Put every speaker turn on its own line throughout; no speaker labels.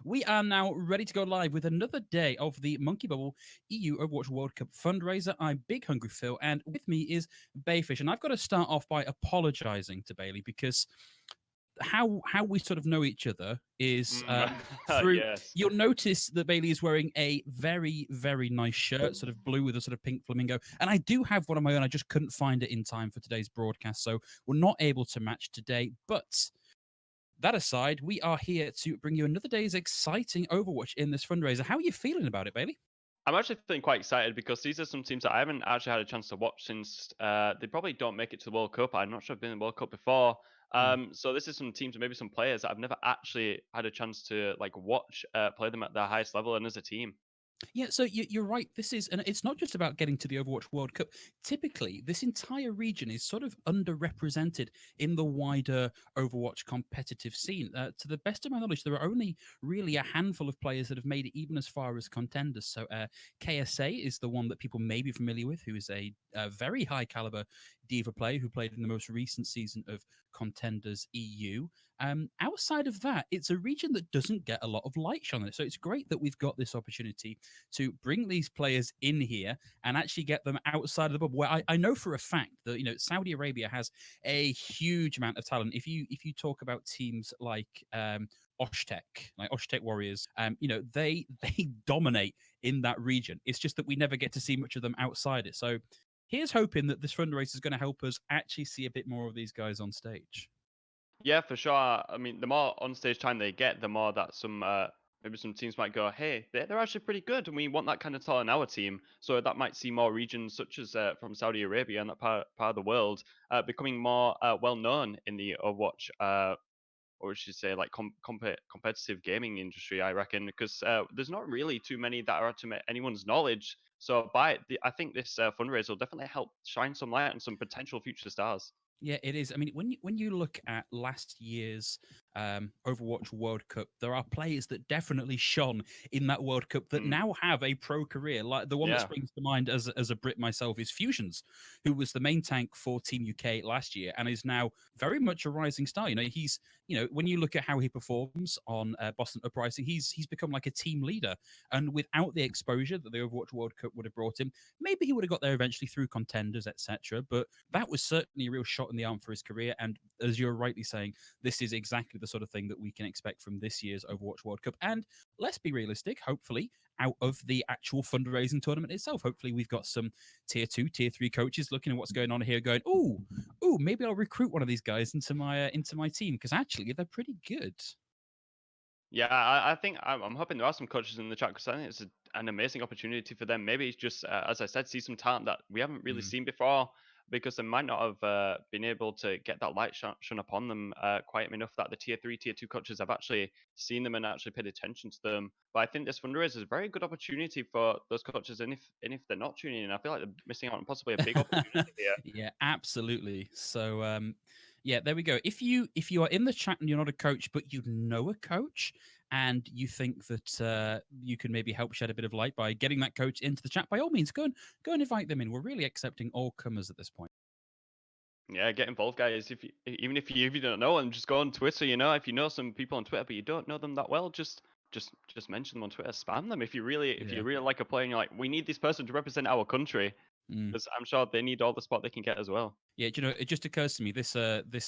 We are now ready to go live with another day of the Monkey Bubble EU Overwatch World Cup fundraiser. I'm Big Hungry Phil, and with me is Bayfish. And I've got to start off by apologizing to Bailey because how we sort of know each other is through.
Yes.
You'll notice that Bailey is wearing a very nice shirt, sort of blue with a sort of pink flamingo, and I do have one of my own. I just couldn't find it in time for today's broadcast, so we're not able to match today. But that aside, we are here to bring you another day's exciting Overwatch in this fundraiser. How are you feeling about it, Bailey?
I'm actually feeling quite excited because these are some teams that I haven't actually had a chance to watch since they probably don't make it to the World Cup. I'm not sure I've been in the World Cup before.
Mm.
So this is some teams and maybe some players that I've never actually had a chance to like watch play them at their highest level and as a team.
Yeah, so you're right. This is, and it's not just about getting to the Overwatch World Cup. Typically, this entire region is sort of underrepresented in the wider Overwatch competitive scene. To the best of my knowledge, there are only really a handful of players that have made it even as far as contenders. So KSA is the one that people may be familiar with, who is a very high caliber diva player who played in the most recent season of Contenders EU. Outside of that, it's a region that doesn't get a lot of light shone on it. So it's great that we've got this opportunity to bring these players in here and actually get them outside of the bubble. Where I know for a fact that Saudi Arabia has a huge amount of talent. If you talk about teams like Oshtek Warriors, they dominate in that region. It's just that we never get to see much of them outside it. So here's hoping that this fundraiser is going to help us actually see a bit more of these guys on stage.
Yeah, for sure. I mean, the more on stage time they get, the more that some maybe some teams might go, hey, they're actually pretty good, and we want that kind of talent in our team. So that might see more regions such as from Saudi Arabia and that part of the world becoming more well known in the Overwatch or we should say like competitive gaming industry, I reckon, because there's not really too many that are to anyone's knowledge. So I think this fundraiser will definitely help shine some light on some potential future stars.
Yeah, it is. I mean, when you look at last year's Overwatch World Cup, there are players that definitely shone in that World Cup that
Mm,
now have a pro career. Like the one that
yeah.
springs to mind as a Brit myself is Fusions, who was the main tank for Team UK last year and is now very much a rising star. He's when you look at how he performs on Boston Uprising, he's become like a team leader. And without the exposure that the Overwatch World Cup would have brought him, maybe he would have got there eventually through contenders, etc. But that was certainly a real shot in the arm for his career. And as you're rightly saying, this is exactly the sort of thing that we can expect from this year's Overwatch World Cup. And let's be realistic, hopefully, out of the actual fundraising tournament itself, hopefully we've got some tier 2, tier 3 coaches looking at what's going on here, going, ooh, maybe I'll recruit one of these guys into my team because actually they're pretty good.
Yeah, I think I'm hoping there are some coaches in the chat because I think it's an amazing opportunity for them. Maybe it's just, as I said, see some talent that we haven't really
Mm.
seen before because they might not have been able to get that light shone upon them quite enough that the tier 3, tier 2 coaches have actually seen them and actually paid attention to them. But I think this fundraiser is a very good opportunity for those coaches. And if they're not tuning in, I feel like they're missing out on possibly a big opportunity here.
Yeah, absolutely. So yeah, there we go. If you are in the chat and you're not a coach but you know a coach and you think that you can maybe help shed a bit of light by getting that coach into the chat, by all means go and invite them in. We're really accepting all comers at this point.
Yeah, get involved, guys. Even if you don't know them, just go on Twitter. If you know some people on Twitter but you don't know them that well, just mention them on Twitter, spam them. If you really like a player, and you're like, we need this person to represent our country,
Mm.
because I'm sure they need all the spot they can get as well.
Yeah, it just occurs to me this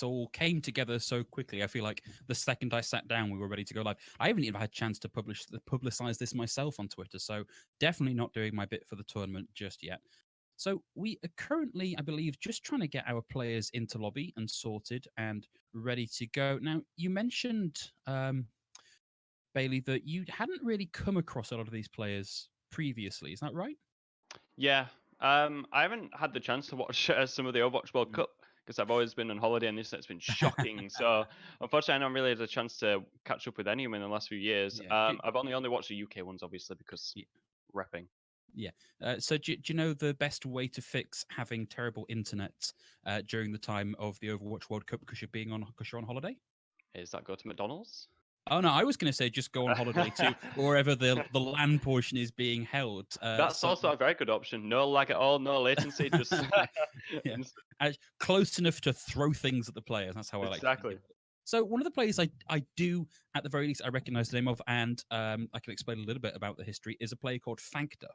all came together so quickly. I feel like the second I sat down, we were ready to go live. I haven't even had a chance to publicize this myself on Twitter, so definitely not doing my bit for the tournament just yet. So we are currently, I believe, just trying to get our players into lobby and sorted and ready to go. Now, you mentioned Bailey that you hadn't really come across a lot of these players previously. Is that right?
Yeah, I haven't had the chance to watch some of the Overwatch World
Mm.
Cup because I've always been on holiday and this has been shocking. So unfortunately, I haven't really had a chance to catch up with anyone in the last few years.
Yeah.
I've only watched the UK ones, obviously, because repping.
Yeah. So do you know the best way to fix having terrible internet during the time of the Overwatch World Cup because you're on holiday?
Is that go to McDonald's?
Oh no, I was going to say just go on holiday to wherever the land portion is being held.
That's
So
also a very good option. No lag at all, no latency, just
yeah,
instant.
close enough to throw things at the players. That's how I like to think
Exactly.
of it. So one of the players I do, at the very least, I recognize the name of, and I can explain a little bit about the history, is a player called Fankda.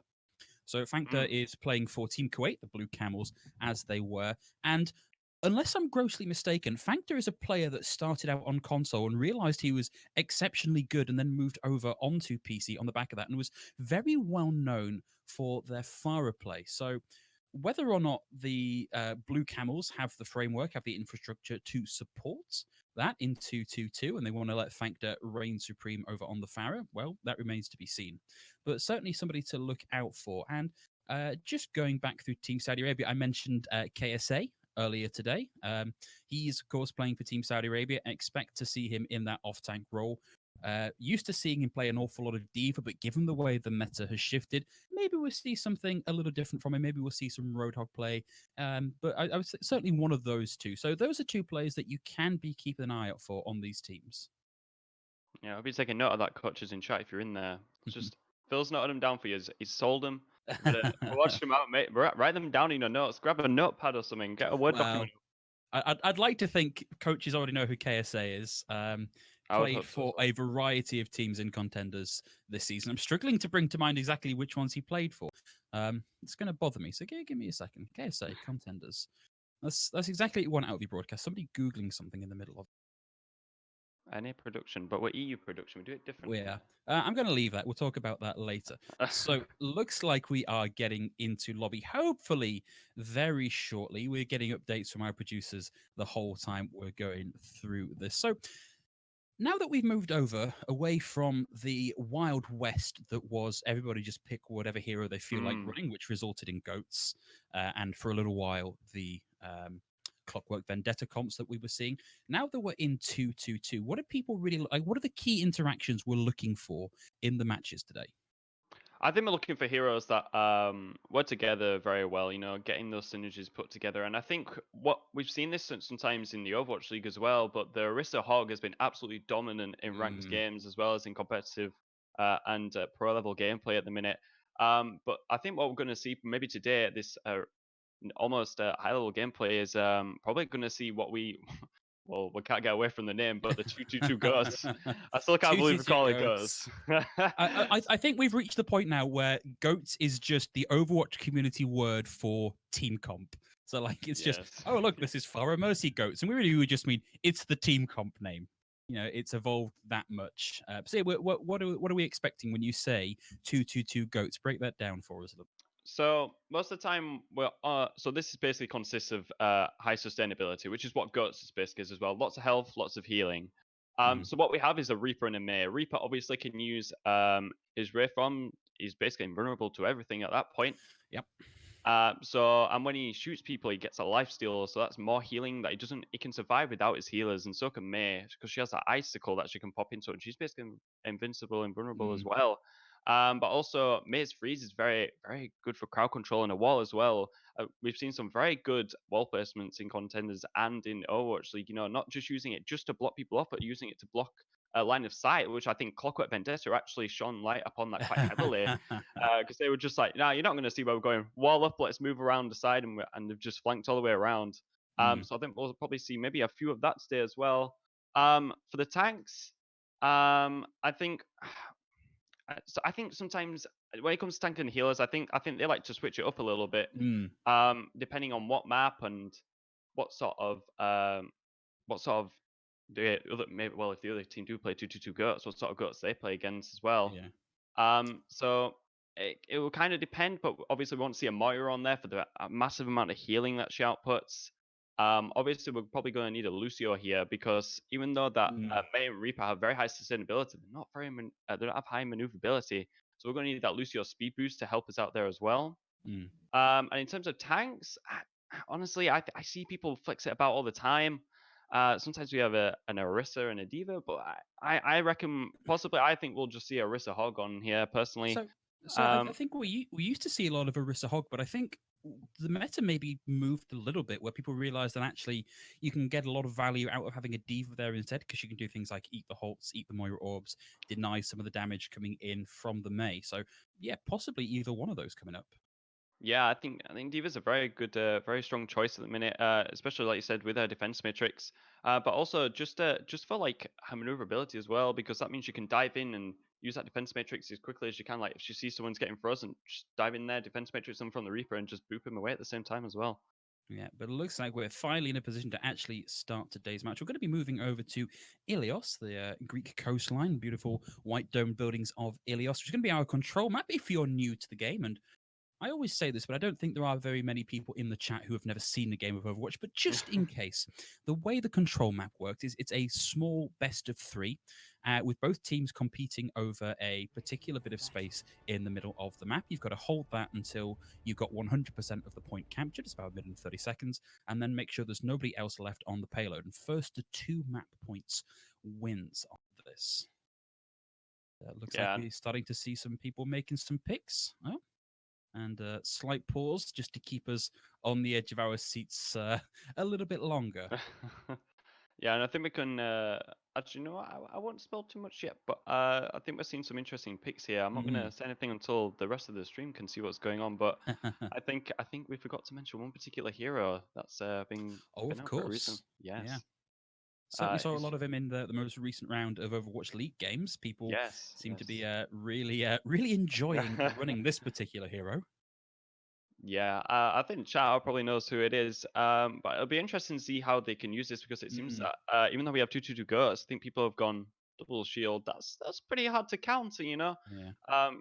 So Fankda
Mm.
is playing for Team Kuwait, the Blue Camels, as they were. And unless I'm grossly mistaken, Fankda is a player that started out on console and realized he was exceptionally good and then moved over onto PC on the back of that and was very well known for their Farah play. So whether or not the Blue Camels have the framework, have the infrastructure to support that in 222, and they want to let Fankda reign supreme over on the Farah, well, that remains to be seen. But certainly somebody to look out for. And just going back through Team Saudi Arabia, I mentioned KSA earlier today. He's, of course, playing for Team Saudi Arabia. I expect to see him in that off tank role. Used to seeing him play an awful lot of Diva, but given the way the meta has shifted, maybe we'll see something a little different from him. Maybe we'll see some Roadhog play. But I was certainly one of those two. So those are two players that you can be keeping an eye out for on these teams.
Yeah, I'll be taking note of that, coaches in chat if you're in there. It's just Phil's noted them down for you. He's sold them. But watch them out, mate. Write them down in your notes. Grab a notepad or something. Get a Word
Well,
document.
I'd like to think coaches already know who KSA is.
I would
Played
hope so.
for a variety of teams and contenders this season. I'm struggling to bring to mind exactly which ones he played for. It's going to bother me. So give me a second. KSA contenders. That's exactly what you want out of your broadcast. Somebody googling something in the middle of.
Any production, but we're EU production. We do it different
Yeah,
here.
I'm going to leave that. We'll talk about that later. So looks like we are getting into lobby. Hopefully, very shortly. We're getting updates from our producers the whole time we're going through this. So now that we've moved over away from the Wild West that was everybody just pick whatever hero they feel like
Mm.
running, which resulted in goats, and for a little while the Clockwork Vendetta comps that we were seeing. Now that we're in 222, what do people really like? What are the key interactions we're looking for in the matches today?
I think we're looking for heroes that work together very well, you know, getting those synergies put together. And I think what we've seen this sometimes in the Overwatch League as well, but the Orisa Hog has been absolutely dominant in ranked
Mm,
games as well as in competitive and pro level gameplay at the minute. But I think what we're going to see maybe today at this almost high level gameplay is probably going to see what we well, we can't get away from the name, but the 222 Ghosts. I still can't believe we
222
call it Ghosts.
goats. I think we've reached the point now where goats is just the Overwatch community word for team comp. So like it's just,
Yes.
oh look, this is Farah Mercy goats, and we really would just mean it's the team comp name. You know, it's evolved that much. So yeah, what are we expecting when you say 222 goats? Break that down for us a little.
So most of the time, well, so this is basically consists of high sustainability, which is what Guts is basically as well. Lots of health, lots of healing.
Mm,
So what we have is a Reaper and a May. Reaper obviously can use his Ray from. He's basically invulnerable to everything at that point.
yep.
And when he shoots people, he gets a life steal, so that's more healing that he doesn't. He can survive without his healers, and so can May because she has that icicle that she can pop into, and she's basically invincible, invulnerable as
Mm,
well. But also May's freeze is very, very good for crowd control in a wall as well. We've seen some very good wall placements in contenders and in Overwatch League. You know, not just using it just to block people off, but using it to block a line of sight, which I think Clockwork Vendetta actually shone light upon that quite heavily because they were just like, "Nah, you're not going to see where we're going. Wall up, let's move around the side," and they've just flanked all the way around.
mm.
So I think we'll probably see maybe a few of that today as well. For the tanks, I think, so I think sometimes when it comes to tank and healers, I think they like to switch it up a little bit,
Mm,
depending on what map and what sort of what sort of the other maybe well if the other team do play 222 goats, what sort of goats they play against as well.
yeah.
So it will kind of depend, but obviously we want to see a Moira on there for the massive amount of healing that she outputs. Obviously we're probably going to need a Lucio here because even though that
Mm,
May and Reaper have very high sustainability, they're not they don't have high maneuverability. So we're going to need that Lucio speed boost to help us out there as well.
mm.
And in terms of tanks, honestly, I see people flex it about all the time. Sometimes we have an Orisa and a Diva, but I reckon possibly I think we'll just see a Orisa Hog on here personally.
So, so I
Um,
think we used to see a lot of Orisa Hog, but I think the meta maybe moved a little bit where people realized that actually you can get a lot of value out of having a Diva there instead because you can do things like eat the Holts, eat the Moira Orbs, deny some of the damage coming in from the May. So, yeah, possibly either one of those coming up.
yeah, I think Diva's a very good, very strong choice at the minute, especially like you said with her defense matrix. But also just for like her maneuverability as well, because that means you can dive in and use that defense matrix as quickly as you can. Like if you see someone's getting frozen, just dive in there, defense matrix them from the Reaper, and just boop him away at the same time as well.
Yeah, but it looks like we're finally in a position to actually start today's match. We're going to be moving over to Ilios, the Greek coastline, beautiful white domed buildings of Ilios, which is going to be our control map if you're new to the game. And I always say this, but I don't think there are very many people in the chat who have never seen a game of Overwatch. But just in case, the way the control map works is it's a small best of three, with both teams competing over a particular bit of space in the middle of the map. You've got to hold that until you've got 100% of the point captured. It's about a minute and 30 seconds. And then make sure there's nobody else left on the payload. And first to 2 map points wins on this. Looks like
Yeah,
we're starting to see some people making some picks. Oh, and a slight pause just to keep us on the edge of our seats a little bit longer.
yeah, and I think we can. Actually, no, I won't spell too much yet, but I think we're seeing some interesting picks here. I'm not
Mm.
gonna say anything until the rest of the stream can see what's going on, but I think we forgot to mention one particular hero that's
Oh,
been
of
out for a reason.
course. Yeah.
Yes.
Certainly saw a
He's
lot of him in the most recent round of Overwatch League games. People
yes,
seem to be
yes.
really enjoying running this particular hero.
Yeah, I think chat probably knows who it is. But it'll be interesting to see how they can use this because it seems
Mm.
that even though we have 2-2 girls, I think people have gone double shield. That's pretty hard to counter, you know.
Yeah.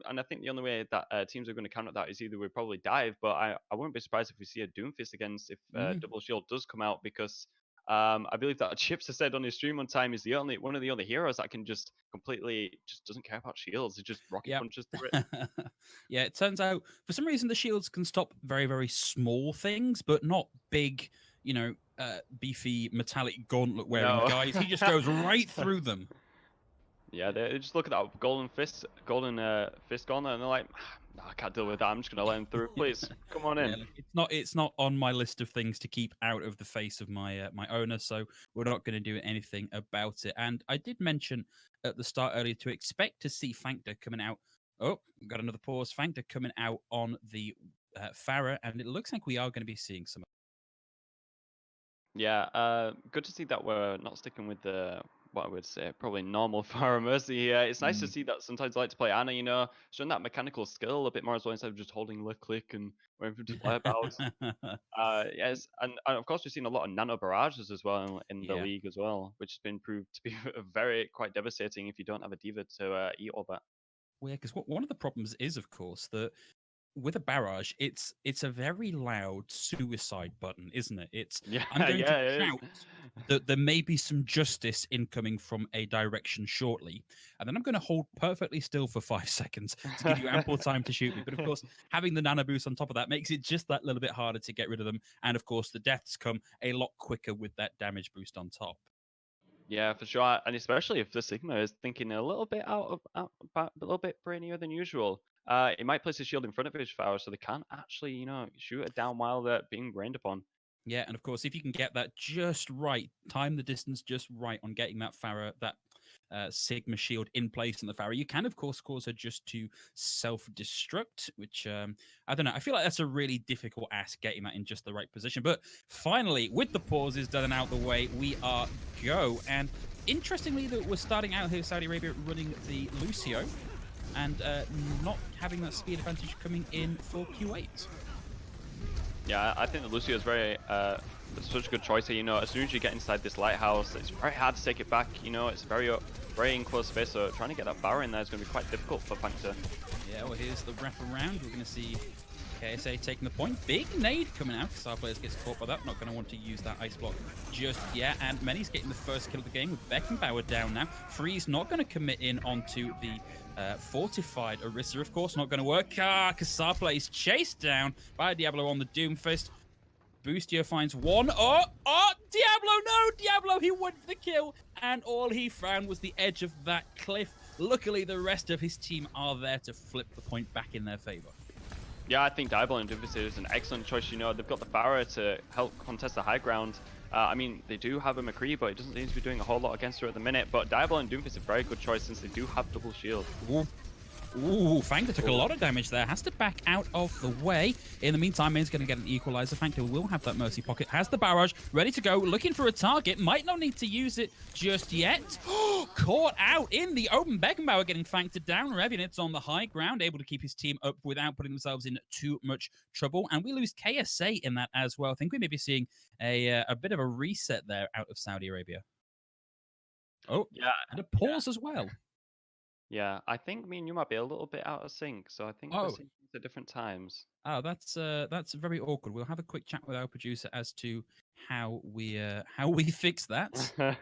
And I think the only way that teams are going to counter that is either we probably dive, but I wouldn't be surprised if we see a Doomfist against if
Mm.
double shield does come out because I believe that Chips has said on his stream one time is the only one of the only heroes that can just completely just doesn't care about shields. It just rocket
Yep.
punches through it.
Yeah, it turns out for some reason the shields can stop very small things, but not big, beefy metallic gauntlet wearing
No.
guys. He just goes right through them.
Yeah, they just look at that golden fist gauntlet, and they're like, "Nah, I can't deal with that. I'm just gonna let him through. Please, come on
Yeah,
in."
look, it's not on my list of things to keep out of the face of my owner, so we're not going to do anything about it. And I did mention at the start earlier to expect to see Fankta coming out. Oh, got another pause. Fankta coming out on the Farah, and it looks like we are going to be seeing some.
Yeah, good to see that we're not sticking with the what I would say probably normal Pharah Mercy here. It's nice to
Mm.
see that sometimes I like to play Anna, you know, showing that mechanical skill a bit more as well instead of just holding left click and waiting for him to fly about. Yes, and of course we've seen a lot of nano barrages as well in the
Yeah.
league as well, which has been proved to be very quite devastating if you don't have a diva to eat all that.
Well, yeah, because one of the problems is, of course, that with a barrage, it's a very loud suicide button, isn't it? It's
Yeah,
I'm going to
yeah, it is.
shout that there may be some justice incoming from a direction shortly, and then I'm going to hold perfectly still for 5 seconds to give you ample time to shoot me. But of course, having the nano boost on top of that makes it just that little bit harder to get rid of them. And of course, the deaths come a lot quicker with that damage boost on top.
Yeah, for sure, and especially if the Sigma is thinking a little bit a little bit brainier than usual. It might place a shield in front of his Pharah so they can't actually, shoot it down while they're being rained upon.
Yeah, and of course, if you can get that just right, time the distance just right on getting that Farah, that Sigma shield in place in the Farah, you can, of course, cause her just to self-destruct, which, I don't know, I feel like that's a really difficult ask, getting that in just the right position. But finally, with the pauses done and out the way, we are go. And interestingly, that we're starting out here, Saudi Arabia running the Lucio, and not having that speed advantage coming in for Kuwait.
Yeah, I think that Lucio is very such a good choice here. You know, as soon as you get inside this lighthouse, it's very hard to take it back. You know, it's very in close space, so trying to get that Barra in there is going to be quite difficult for Panther.
Yeah, well, here's the wrap around. We're going to see KSA taking the point. Big nade coming out because our players gets caught by that. Not going to want to use that ice block just yet. And Many's getting the first kill of the game with Beckenbauer down now. Freeze not going to commit in onto the fortified Orisa. Of course, not going to work. Kasapa is chased down by Diablo on the Doomfist. Boostio finds one. Oh, Diablo, no, Diablo, he went for the kill, and all he found was the edge of that cliff. Luckily, the rest of his team are there to flip the point back in their favor.
Yeah, I think Diablo and Doomfist is an excellent choice. You know, they've got the Farah to help contest the high ground. I mean, they do have a McCree, but it doesn't seem to be doing a whole lot against her at the minute. But Diablo and Doomfist is a very good choice since they do have double shield.
Ooh. Ooh, Fangter took a lot of damage there. Has to back out of the way. In the meantime, Main's going to get an equalizer. Fangter will have that Mercy Pocket. Has the barrage ready to go. Looking for a target. Might not need to use it just yet. Caught out in the open. Beckenbauer getting Fangter down. Revenant's on the high ground, able to keep his team up without putting themselves in too much trouble. And we lose KSA in that as well. I think we may be seeing a bit of a reset there out of Saudi Arabia. Oh,
Yeah,
and a pause as well.
yeah. I think me and you might be a little bit out of sync, so I think we're
Oh.
seeing things at different times.
Oh, that's very awkward. We'll have a quick chat with our producer as to how we fix that.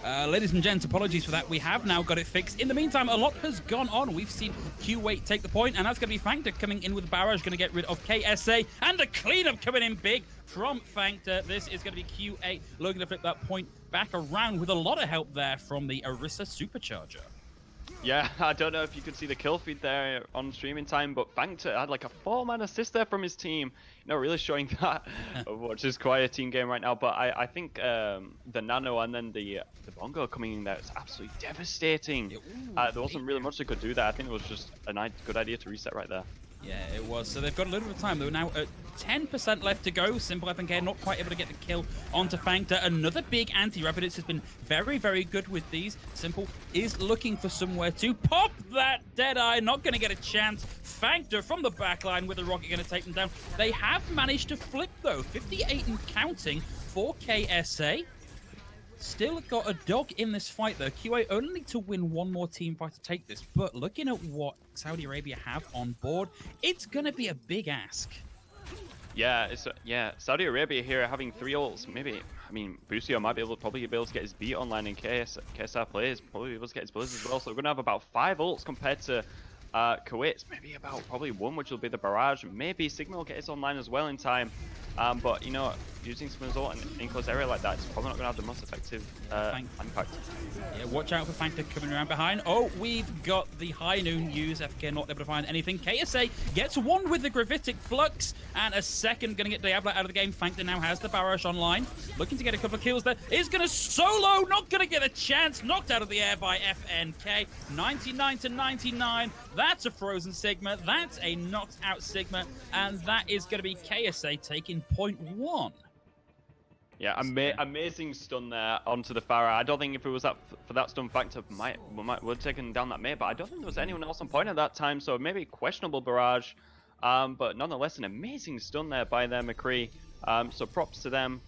Ladies and gents, apologies for that. We have now got it fixed. In the meantime, a lot has gone on. We've seen Kuwait take the point, and that's going to be Fangter coming in with Barrage, going to get rid of KSA, and a cleanup coming in big from Fangter. This is going to be Q8 looking to flip that point back around with a lot of help there from the Orisa Supercharger.
Yeah, I don't know if you could see the kill feed there on streaming time, but Fangter had like a 4-man assist there from his team. You know, really showing that Overwatch is quite a team game right now. But I think the Nano and then the Bongo coming in there, it's absolutely devastating. There wasn't really much they could do there. I think it was just a good idea to reset right there.
Yeah, it was. So they've got a little bit of time. They're now at 10% left to go. Simple FNK not quite able to get the kill onto Fangter. Another big anti-Rapids has been very, very good with these. Simple is looking for somewhere to pop that Deadeye. Not going to get a chance. Fangter from the backline with the rocket going to take them down. They have managed to flip, though. 58 and counting for KSA. Still got a dog in this fight, though. QA only need to win one more team fight to take this. But looking at what Saudi Arabia have on board, it's going to be a big ask.
Yeah, Saudi Arabia here having 3 ults. Maybe, I mean, Busio might probably be able to get his beat online in KSR plays. Probably be able to get his blizz as well. So we're going to have about 5 ults compared to Kuwait. Maybe about probably 1, which will be the barrage. Maybe Sigma will get his online as well in time. But, you know, using Sigma's ult in close area like that is probably not going to have the most effective impact.
Yeah, watch out for Fangter coming around behind. Oh, we've got the High Noon use. FK not able to find anything. KSA gets one with the Gravitic Flux, and a second going to get Diablo out of the game. Fangter now has the barrage online. Looking to get a couple of kills there. Is going to solo, not going to get a chance. Knocked out of the air by FNK. 99 to 99. That's a frozen Sigma. That's a knocked out Sigma. And that is going to be KSA taking point 1.
Yeah, amazing stun there onto the Pharah. I don't think if it was for that stun Fangter would have taken down that mate, but I don't think there was anyone else on point at that time, so maybe questionable barrage. But nonetheless, an amazing stun there by their McCree. So props to them.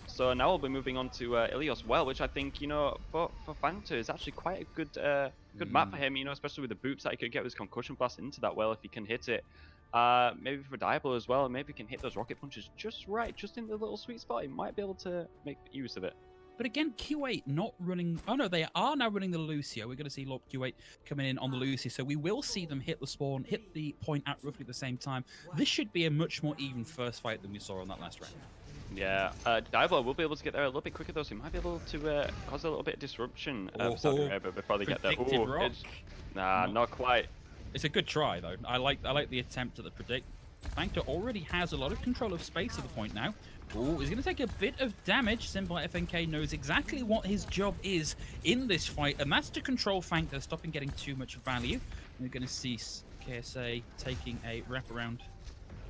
So now we'll be moving on to Ilios well, which I think, you know, for Fangter is actually quite a good map for him, you know, especially with the boots that he could get with his concussion blast into that well if he can hit it. Maybe for Diablo as well, maybe he can hit those rocket punches just right, just in the little sweet spot. He might be able to make use of it.
But again, Kuwait not running. Oh no, they are now running the Lucio. We're going to see Lord Kuwait coming in on the Lucio, so we will see them hit the spawn, hit the point at roughly the same time. This should be a much more even first fight than we saw on that last round.
Yeah, Diablo will be able to get there a little bit quicker though, so he might be able to cause a little bit of disruption for Saudi Arabia before they get there.
Predicted rock.
Nah, not quite.
It's a good try though. I like the attempt at the predict. Factor already has a lot of control of space at the point now. Ooh, he's going to take a bit of damage. Simple FNK knows exactly what his job is in this fight, and that's to control Factor, stop him getting too much value. We're going to see KSA taking a wraparound,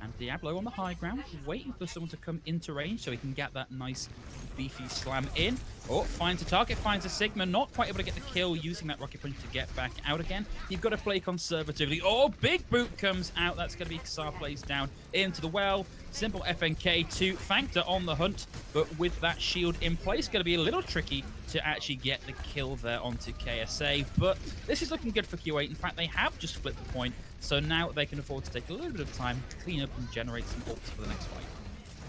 and Diablo on the high ground, waiting for someone to come into range so he can get that nice beefy slam in. Oh, finds a target, finds a Sigma, not quite able to get the kill, using that rocket punch to get back out again. You've got to play conservatively. Oh, big boot comes out. That's going to be Xar plays down into the well. Simple FNK to Factor on the hunt, but with that shield in place, going to be a little tricky to actually get the kill there onto KSA. But this is looking good for Kuwait. In fact, they have just flipped the point, so now they can afford to take a little bit of time to clean up and generate some ults for the next fight.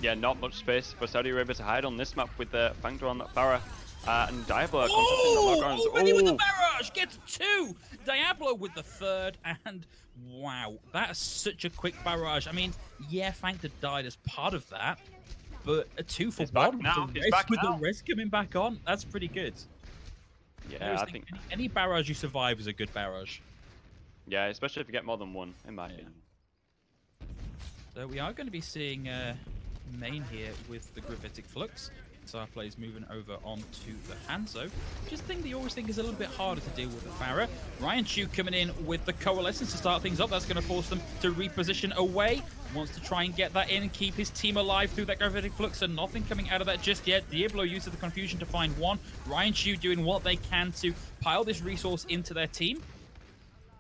Yeah, not much space for Saudi Arabia to hide on this map with the Fangdo on that Barra. And Diablo
already with the barrage! Gets two! Diablo with the third, and wow, that's such a quick barrage. I mean, yeah, Factor died as part of that, but a 2 for 1 with the rest coming back on, that's pretty good.
Yeah, I think
any barrage you survive is a good barrage.
Yeah, especially if you get more than one, in my opinion.
So we are going to be seeing main here with the Gravitic Flux. Xar plays moving over onto the Hanzo. Just think that you always think is a little bit harder to deal with the Pharah. Ryan Chu coming in with the Coalescence to start things up. That's going to force them to reposition away. Wants to try and get that in and keep his team alive through that Gravitic Flux, and nothing coming out of that just yet. Diablo uses the confusion to find one. Ryan Chu doing what they can to pile this resource into their team.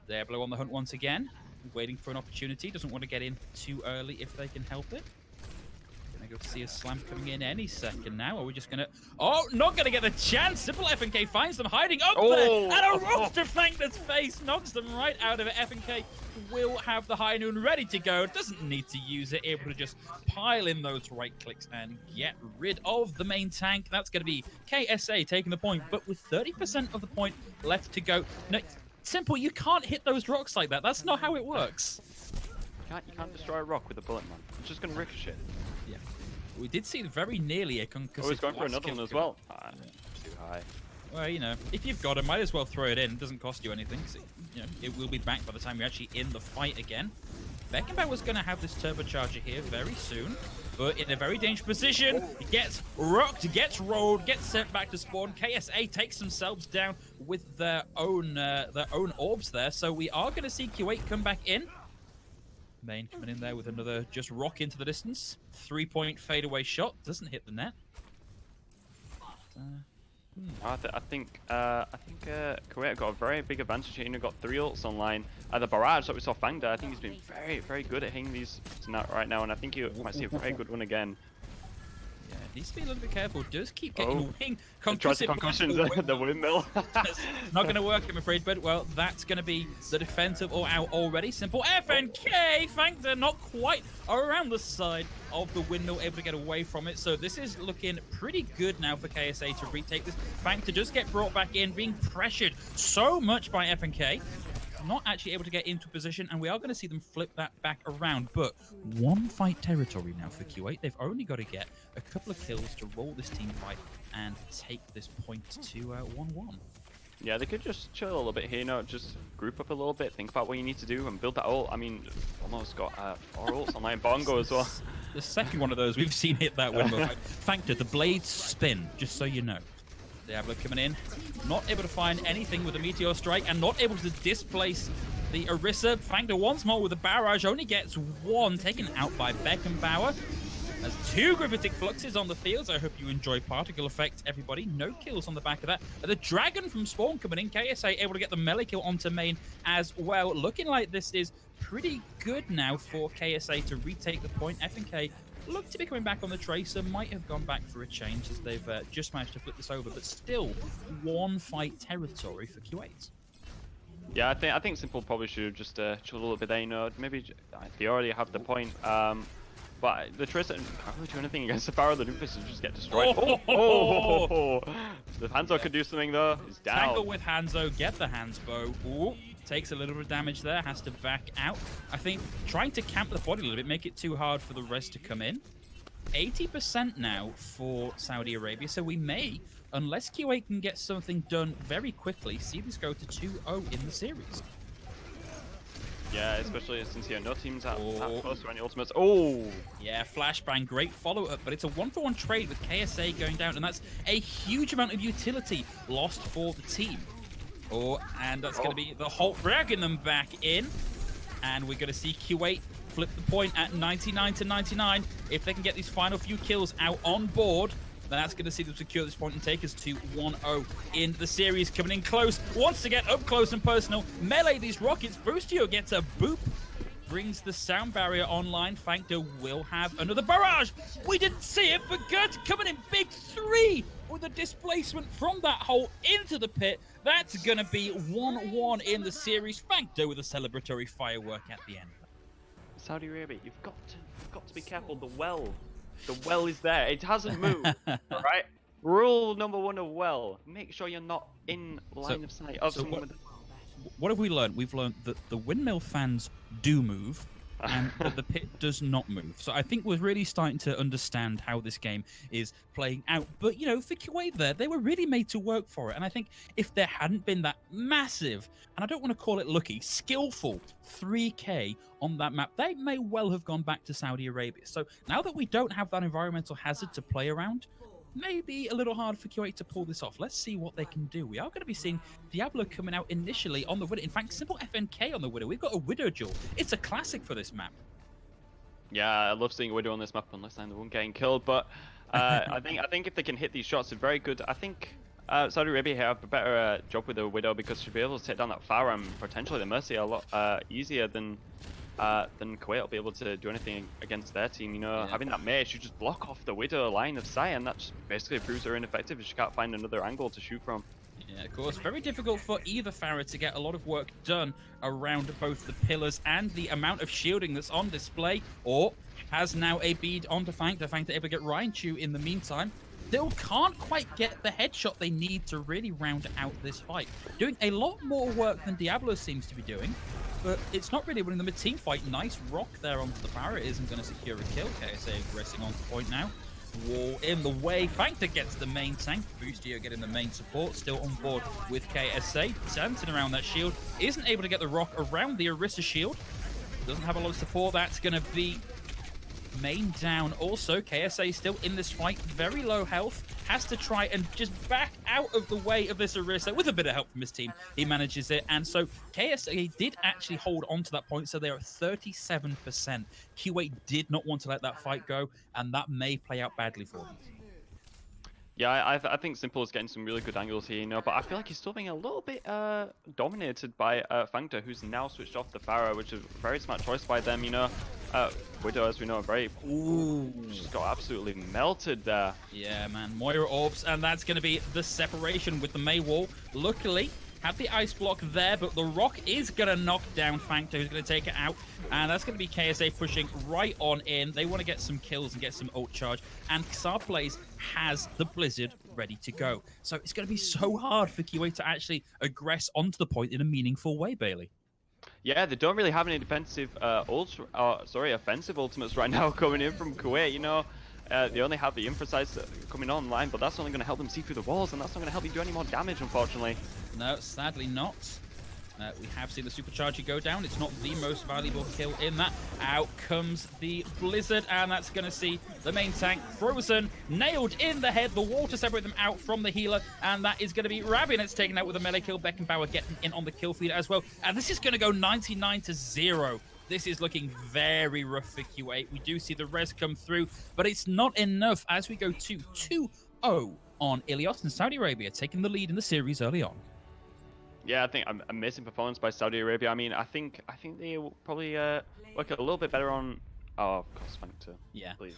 Diablo on the hunt once again, waiting for an opportunity. Doesn't want to get in too early if they can help it. Gonna go see a slam coming in any second now. Are we just gonna... Oh, not gonna get the chance. Simple FNK finds them hiding up there. And a rock to Factor's face knocks them right out of it. FNK will have the high noon ready to go. Doesn't need to use it. Able to just pile in those right clicks and get rid of the main tank. That's gonna be KSA taking the point, but with 30% of the point left to go. No, Simple, you can't hit those rocks like that. That's not how it works.
You can't destroy a rock with a bullet, man. It's just gonna ricochet.
Yeah. We did see very nearly a concussive.
Oh, he's going for another one as well. Too high.
Well, you know, if you've got it, might as well throw it in. It doesn't cost you anything. So, you know, it will be back by the time you're actually in the fight again. Beckenbauer's going to have this turbocharger here very soon, but in a very dangerous position. He gets rocked, gets rolled, gets sent back to spawn. KSA takes themselves down with their own orbs there. So we are going to see Kuwait come back in. Main coming in there with another just rock into the distance. 3-point fadeaway shot. Doesn't hit the net.
I think Kuwait got a very big advantage here. Got 3 ults online. The barrage that we saw Fangda, I think he's been very, very good at hitting these right now, and I think you might see a very good one again.
Yeah, needs to be a little bit careful. Does keep getting wing
concussions. The windmill.
Not going to work, I'm afraid, but well, that's going to be the defensive all out already. Simple FNK, Fangda not quite around the side of the windmill, able to get away from it. So this is looking pretty good now for KSA to retake this. Fangda just get brought back in, being pressured so much by FNK. Not actually able to get into position, and we are going to see them flip that back around. But one fight territory now for Kuwait. They've only got to get a couple of kills to roll this team fight and take this point to 1-1.
Yeah, they could just chill a little bit here, you know, just group up a little bit, think about what you need to do, and build that ult. I mean, almost got 4 ults online Bongo as well.
The second one of those we've seen hit that window. Thanked it. The blades spin, just so you know. Diablo coming in, not able to find anything with the Meteor Strike and not able to displace the Orisa. Fangda once more with the barrage, only gets 1, taken out by Beckenbauer. There's 2 Gravitic Fluxes on the field. I hope you enjoy Particle Effect, everybody. No kills on the back of that. The Dragon from Spawn coming in. KSA able to get the melee kill onto main as well. Looking like this is pretty good now for KSA to retake the point. FNK look to be coming back on the Tracer, might have gone back for a change as they've just managed to flip this over, but still 1 fight territory for Kuwait.
Yeah, I think Simple probably should have just chill a little bit there, you know. Maybe they already have the point. But the Trista can't really do anything against the Pharaoh. The Anubis will just get destroyed. Oh! The Hanzo could do something though. He's down.
Tangle with Hanzo, get the hands bow. Ooh, takes a little bit of damage there, has to back out. I think trying to camp the body a little bit, make it too hard for the rest to come in. 80% now for Saudi Arabia, so we may, unless Kuwait can get something done very quickly, see this go to 2-0 in the series.
Yeah, especially since no teams that close to any ultimates. Oh!
Yeah, flashbang, great follow-up, but it's a 1-for-1 trade with KSA going down, and that's a huge amount of utility lost for the team. And that's going to be the Hulk dragging them back in, and we're going to see Kuwait flip the point at 99-99. If they can get these final few kills out on board, then that's going to see them secure this point and take us to 1-0 in the series. Coming in close, wants to get up close and personal, melee these rockets. Boostio gets a boop, brings the sound barrier online. Fankdo will have another barrage. We didn't see it, but Gert coming in big 3 with a displacement from that hole into the pit. That's going to be 1-1 in the series. Fankdo with a celebratory firework at the end.
Saudi Arabia, you've got to be careful. The well is there. It hasn't moved. All right. Rule number 1 of well: make sure you're not in line of sight of someone with.
What have we learned? We've learned that the windmill fans do move, and that the pit does not move. So I think we're really starting to understand how this game is playing out. But, you know, for Kuwait there, they were really made to work for it. And I think if there hadn't been that massive, and I don't want to call it lucky, skillful 3K on that map, they may well have gone back to Saudi Arabia. So now that we don't have that environmental hazard to play around, maybe a little hard for Kuwait to pull this off. Let's see what they can do. We are going to be seeing Diablo coming out initially on the Widow. In fact, simple FNK on the Widow. We've got a Widow duel. It's a classic for this map.
Yeah, I love seeing a Widow on this map unless I'm the one getting killed. But I think if they can hit these shots, they're very good. I think Saudi Arabia have a better job with the Widow because she'll be able to take down that Pharaoh and potentially the Mercy a lot easier than Kuwait will be able to do anything against their team. You know, having that mage, you just block off the Widow line of sight, and that just basically proves her ineffective if she can't find another angle to shoot from.
Yeah, of course. Very difficult for either Pharaoh to get a lot of work done around both the pillars and the amount of shielding that's on display. Or has now a bead onto Fank. The Fank to able to get Ryan Chu in the meantime. Still can't quite get the headshot they need to really round out this fight. Doing a lot more work than Diablo seems to be doing, but it's not really winning them a team fight. Nice rock there onto the Pharaoh. Isn't going to secure a kill. KSA aggressing onto point now. Wall in the way. Fankta gets the main tank. Boostio getting the main support. Still on board with KSA. Dancing around that shield. Isn't able to get the rock around the Orisa shield. Doesn't have a lot of support. That's going to be main down. Also, KSA still in this fight. Very low health. Has to try and just back out of the way of this Orisa with a bit of help from his team. He manages it. And so KSA did actually hold on to that point. So they're at 37%. Kuwait did not want to let that fight go. And that may play out badly for them.
Yeah, I think Simple is getting some really good angles here, you know, but I feel like he's still being a little bit dominated by Fangta, who's now switched off the Pharaoh, which is a very smart choice by them, you know. Widow, as we know, very... Ooh, just got absolutely melted there.
Yeah, man. Moira orbs, and that's going to be the separation with the May wall. Luckily, had the ice block there, but the rock is going to knock down Fangta, who's going to take it out. And that's going to be KSA pushing right on in. They want to get some kills and get some ult charge. And Xar Blaze has the Blizzard ready to go. So it's going to be so hard for Kuwait to actually aggress onto the point in a meaningful way, Bailey.
Yeah, they don't really have any defensive offensive ultimates right now coming in from Kuwait, you know. They only have the Infrasize coming online, but that's only going to help them see through the walls, and that's not going to help you do any more damage, unfortunately.
No, sadly not. We have seen the Supercharger go down. It's not the most valuable kill in that. Out comes the Blizzard, and that's going to see the main tank frozen, nailed in the head. The wall to separate them out from the healer, and that is going to be Rabin. It's taken out with a melee kill. Beckenbauer getting in on the kill feed as well. And this is going to go 99-0. This is looking very rough for Kuwait. We do see the res come through, but it's not enough as we go to 2-0 on Ilios, and Saudi Arabia taking the lead in the series early on.
Yeah, I think amazing performance by Saudi Arabia. I mean, I think they will probably work a little bit better on. Oh, of course, Fangta. Yeah. Please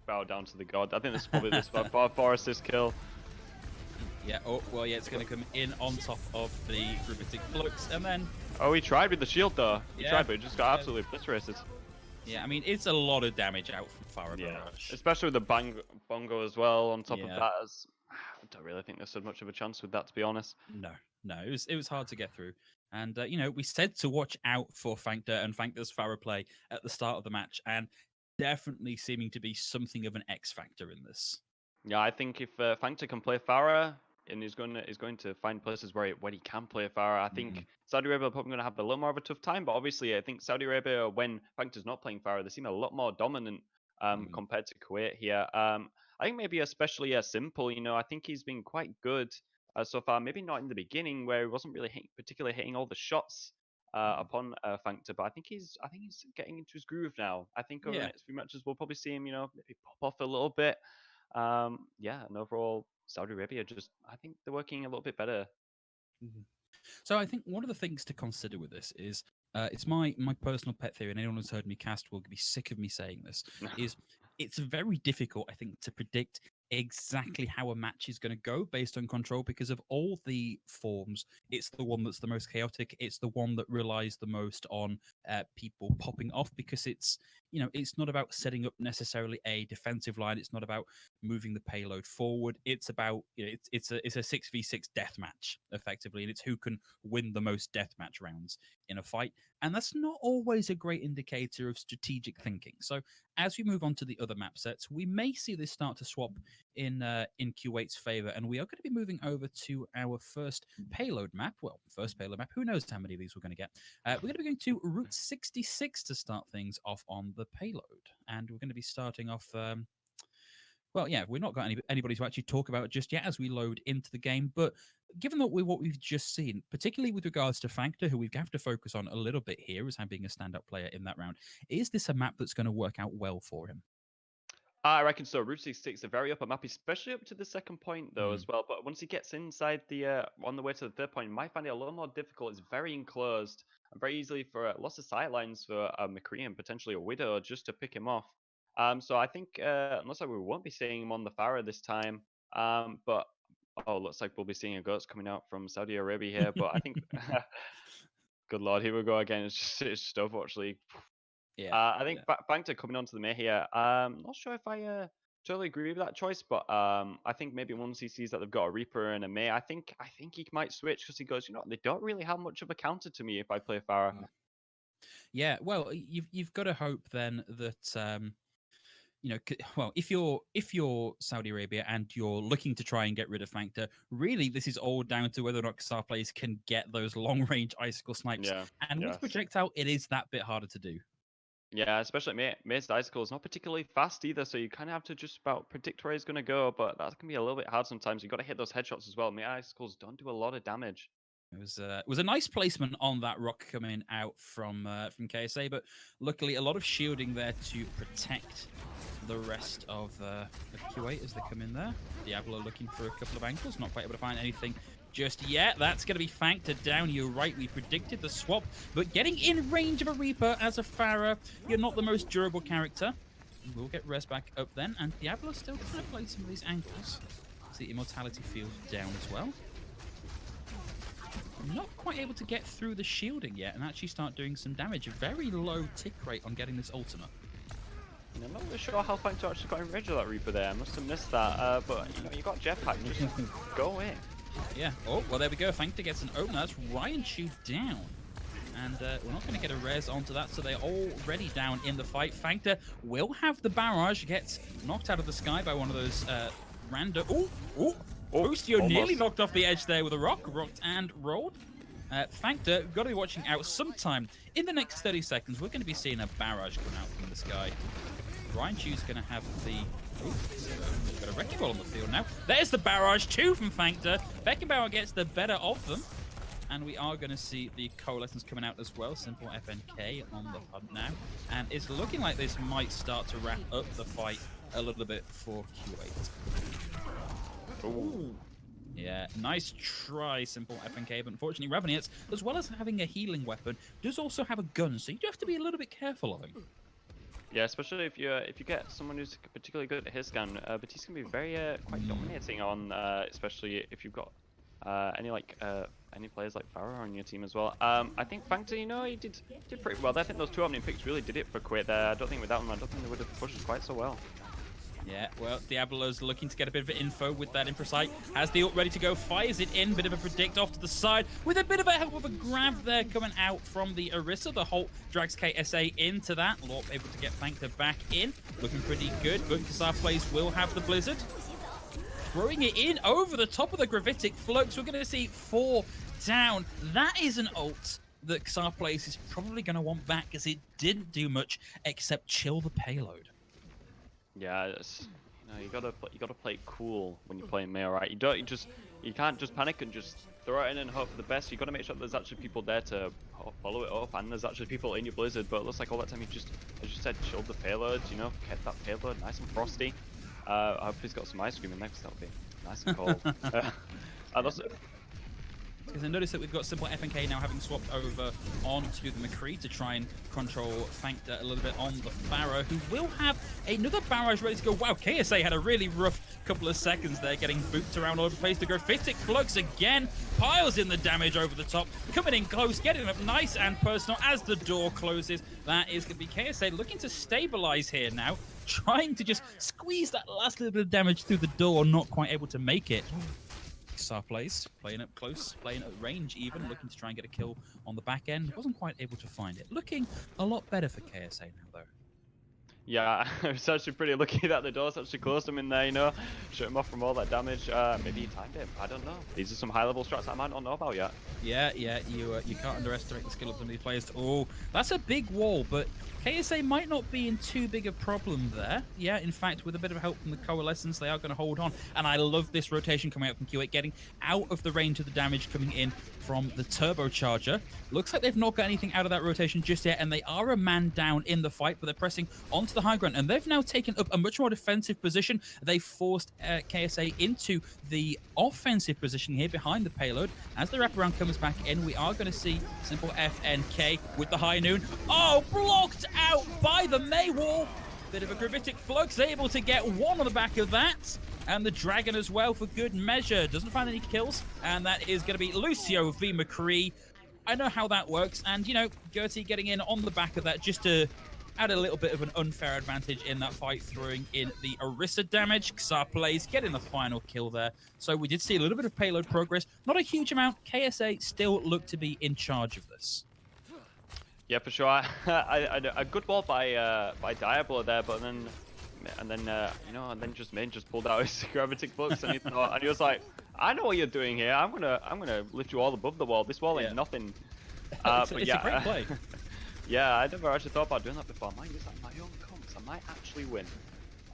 bow down to the god. I think this is probably this for assist kill.
Yeah, oh, well, yeah, it's going to come in on top of the Rubitic Flux, and then...
Oh, he tried with the shield, though. He
Yeah,
tried, but he just got absolutely obliterated.
yeah, I mean, it's a lot of damage out from Farah
Yeah,
Barrage.
especially with the bongo as well on top of
Yeah.
that. I don't really think there's so much of a chance with that, to be honest.
No, it was hard to get through. And, you know, we said to watch out for Fankta and Fankta's Farah play at the start of the match, and definitely seeming to be something of an X factor in this.
Yeah, I think if Fangta can play Farah, and he's going to find places where he can play Farah, I think Saudi Arabia are probably going to have a little more of a tough time. But obviously, I think Saudi Arabia, when Fangta's not playing Farah, they seem a lot more dominant compared to Kuwait here. I think maybe especially Simple, you know, I think he's been quite good so far. Maybe not in the beginning where he wasn't really particularly hitting all the shots upon Fangta, but I think he's getting into his groove now. I think over the
Yeah.
next few matches we'll probably see him, you know, maybe pop off a little bit. Yeah, and overall, Saudi Arabia just, I think they're working a little bit better.
Mhm. So I think one of the things to consider with this is it's my personal pet theory, and anyone who's heard me cast will be sick of me saying this. Is it's very difficult, I think, to predict exactly how a match is going to go based on control because of all the forms. It's the one that's the most chaotic. It's the one that relies the most on people popping off because it's it's not about setting up necessarily a defensive line. It's not about moving the payload forward. It's about it's a 6v6 death match effectively, and it's who can win the most deathmatch rounds in a fight. And that's not always a great indicator of strategic thinking. So as we move on to the other map sets, we may see this start to swap in Kuwait's favor, and we are going to be moving over to our first payload map. Well, first payload map. Who knows how many of these we're going to get? We're going to be going to Route 66 to start things off on the payload, and we're going to be starting off. Well, yeah, we've not got anybody to actually talk about it just yet as we load into the game. But given that what we've just seen, particularly with regards to Factor, who we have to focus on a little bit here as being a standout player in that round, is this a map that's going to work out well for him?
I reckon so. Route 66 a very upper map, especially up to the second point though as well. But once he gets inside the on the way to the third point, he might find it a little more difficult. It's very enclosed and very easily for lots of sight lines for McCree and potentially a Widow just to pick him off. So I think looks like we won't be seeing him on the Farah this time. But oh, looks like we'll be seeing a ghost coming out from Saudi Arabia here. But I think, good lord, here we go again. It's just Overwatch League.
Yeah.
I think Bangta coming onto the May here. Not sure if I totally agree with that choice, but I think maybe once he sees that they've got a Reaper and a May, I think he might switch because he goes, you know, they don't really have much of a counter to me if I play Farah.
Yeah, well, you've got to hope then that well, if you're Saudi Arabia and you're looking to try and get rid of Factor, really this is all down to whether or not Qatar players can get those long range icicle snipes.
Yeah.
And with
Yes.
projectile, it is that bit harder to do.
Yeah, especially May's icicle is not particularly fast either, so you kind of have to just about predict where he's going to go, but that can be a little bit hard sometimes. You've got to hit those headshots as well. May icicles don't do a lot of damage.
It was a nice placement on that rock coming out from KSA, but luckily a lot of shielding there to protect the rest of Kuwait as they come in there. Diablo looking for a couple of angles, not quite able to find anything just yet. That's going to be factored down. You're right, we predicted the swap, but getting in range of a Reaper as a Farah, you're not the most durable character. We'll get res back up then, and Diablo still trying to play some of these angles. See immortality field down as well. Not quite able to get through the shielding yet and actually start doing some damage. A very low tick rate on getting this ultimate.
I'm not really sure how Fangto actually got in range of that Reaper there. I must have missed that. But you know, you got Jetpack, just go away.
Yeah. Oh, well, there we go. Fangto gets an opener. That's Ryan Chu down. And we're not going to get a res onto that, so they're already down in the fight. Fangto will have the barrage. Gets knocked out of the sky by one of those random... Oh, Boostio nearly knocked off the edge there with a rock. Rocked and rolled. Fangto, got to be watching out sometime. In the next 30 seconds, we're going to be seeing a barrage come out from the sky. Ryan Chu's going to have the... got a wrecking ball on the field now. There's the barrage, 2 from Fangto. Beckenbauer gets the better of them. And we are going to see the coalescence coming out as well. Simple FNK on the hunt now. And it's looking like this might start to wrap up the fight a little bit for Q8.
Ooh.
Yeah, nice try, Simple FNK, but unfortunately Raveniets, as well as having a healing weapon, does also have a gun, so you do have to be a little bit careful of him.
Yeah, especially if you get someone who's particularly good at his scan, but he's gonna be very quite dominating on, especially if you've got any players like Farah on your team as well. I think Fangta, you know, he did pretty well. I think those 2 opening picks really did it for Kuwait there. I don't think without them, I don't think they would have pushed quite so well.
Yeah, well, Diablo's looking to get a bit of info with that Infrasight. Has the ult ready to go, fires it in, bit of a predict off to the side, with a bit of a help of a grab there coming out from the Orisa. The Holt drags KSA into that. Lorp able to get Fangta back in, looking pretty good, but Kasar will have the Blizzard. Throwing it in over the top of the Gravitic Flux. We're going to see 4 down. That is an ult that Kasar is probably going to want back, because it didn't do much except chill the payload.
Yeah, you know, you gotta play it cool when you're playing Mei, right? You can't just panic and just throw it in and hope for the best. You gotta make sure there's actually people there to follow it up, and there's actually people in your Blizzard. But it looks like all that time you just, as you said, chilled the payloads. You know, kept that payload nice and frosty. I hope he's got some ice cream in there, because that would be nice and cold. And also,
because I noticed that we've got Simple FNK now having swapped over onto the McCree to try and control Fangta a little bit on the Pharaoh, who will have another barrage ready to go. Wow, KSA had a really rough couple of seconds there, getting booped around all over the place. The Graphitic Flux again piles in the damage over the top, coming in close, getting up nice and personal as the door closes. That is going to be KSA looking to stabilize here now, trying to just squeeze that last little bit of damage through the door, not quite able to make it. Sar playing up close, playing at range even, looking to try and get a kill on the back end. Wasn't quite able to find it. Looking a lot better for KSA now, though.
yeah, I was actually pretty lucky that the doors actually closed him in there, you know, shut him off from all that damage. Maybe he timed it, I don't know. These are some high-level strats I might not know about yet.
Yeah, you can't underestimate the skill of some of these players. Oh, that's a big wall, but KSA might not be in too big a problem there. Yeah, in fact, with a bit of help from the Coalescence, they are going to hold on. And I love this rotation coming out from Kuwait, getting out of the range of the damage coming in from the turbocharger. Looks like they've not got anything out of that rotation just yet, and they are a man down in the fight, but they're pressing onto the high ground, and they've now taken up a much more defensive position. They forced KSA into the offensive position here behind the payload. As the wraparound comes back in, we are going to see Simple FNK with the high noon. Oh, blocked out by the Mei wall. Bit of a Gravitic Flux, able to get one on the back of that. And the Dragon as well for good measure. Doesn't find any kills. And that is going to be Lucio v McCree. I know how that works. And, you know, Gertie getting in on the back of that just to add a little bit of an unfair advantage in that fight, throwing in the Orisa damage. Xar getting the final kill there. So we did see a little bit of payload progress. Not a huge amount. KSA still look to be in charge of this.
Yeah, for sure. A good ball by Diablo there, but then you know, and then just Min just pulled out his Gravitic Flux, and he was like, I know what you're doing here. I'm gonna lift you all above the wall. This wall ain't nothing.
It's a great play.
Yeah, I never actually thought about doing that before. I might use that in my own comps. I might actually win.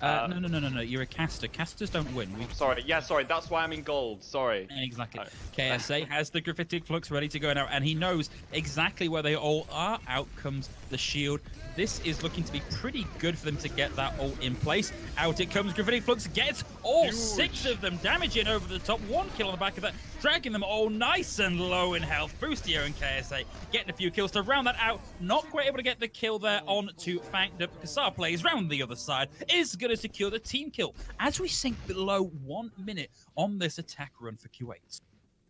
No. You're a caster. Casters don't win.
Sorry. Yeah, sorry. That's why I'm in gold. Sorry.
Exactly. KSA has the Gravitic Flux ready to go now, and he knows exactly where they all are. Out comes the shield. This is looking to be pretty good for them to get that ult in place. Out it comes. Gravitic Flux gets all 6 of them, damaging over the top. 1 kill on the back of that, dragging them all nice and low in health. Boostio and KSA getting a few kills to round that out. Not quite able to get the kill there on to Fangta. Kasar plays round the other side, is going to secure the team kill as we sink below 1 minute on this attack run for Kuwait.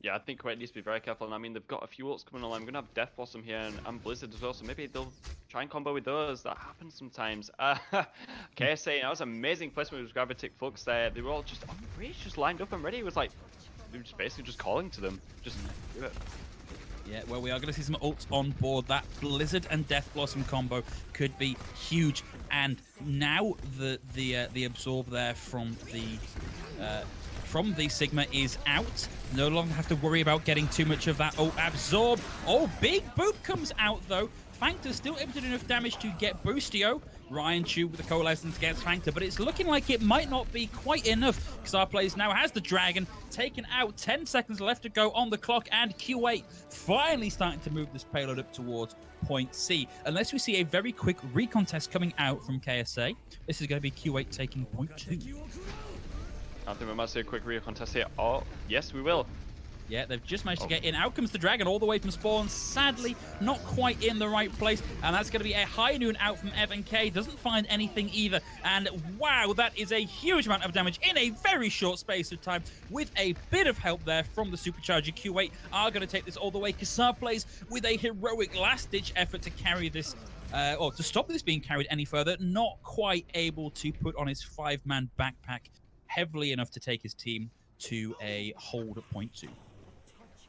Yeah, I think Kuwait needs to be very careful. And I mean, they've got a few ults coming along. I'm going to have Death Blossom here and Blizzard as well. So maybe they'll try and combo with those. That happens sometimes. KSA, that was amazing placement with Gravitic Flux there. They were all just on the bridge, just lined up and ready. It was like, they were just basically just calling to them. Just do it.
Yeah, well, we are going to see some ults on board. That Blizzard and Death Blossom combo could be huge. And now the absorb there from the Sigma is out. No longer have to worry about getting too much of that ult absorb. Oh, big boop comes out though. Fangta still able to do enough damage to get Boostio. Ryan Chu with the Coalescence against Fangta, but it's looking like it might not be quite enough. Xar now has the Dragon taken out. 10 seconds left to go on the clock, and Q8 finally starting to move this payload up towards point C. Unless we see a very quick recontest coming out from KSA, this is going to be Q8 taking point 2.
I think we might see a quick recontest here. Oh, yes, we will.
Yeah, they've just managed to get in. Out comes the Dragon all the way from spawn. Sadly, not quite in the right place. And that's going to be a high noon out from FNK. Doesn't find anything either. And wow, that is a huge amount of damage in a very short space of time. With a bit of help there from the Supercharger. Kuwait are going to take this all the way. Kassar plays with a heroic last-ditch effort to carry this or to stop this being carried any further. Not quite able to put on his 5-man backpack heavily enough to take his team to a hold at point 2.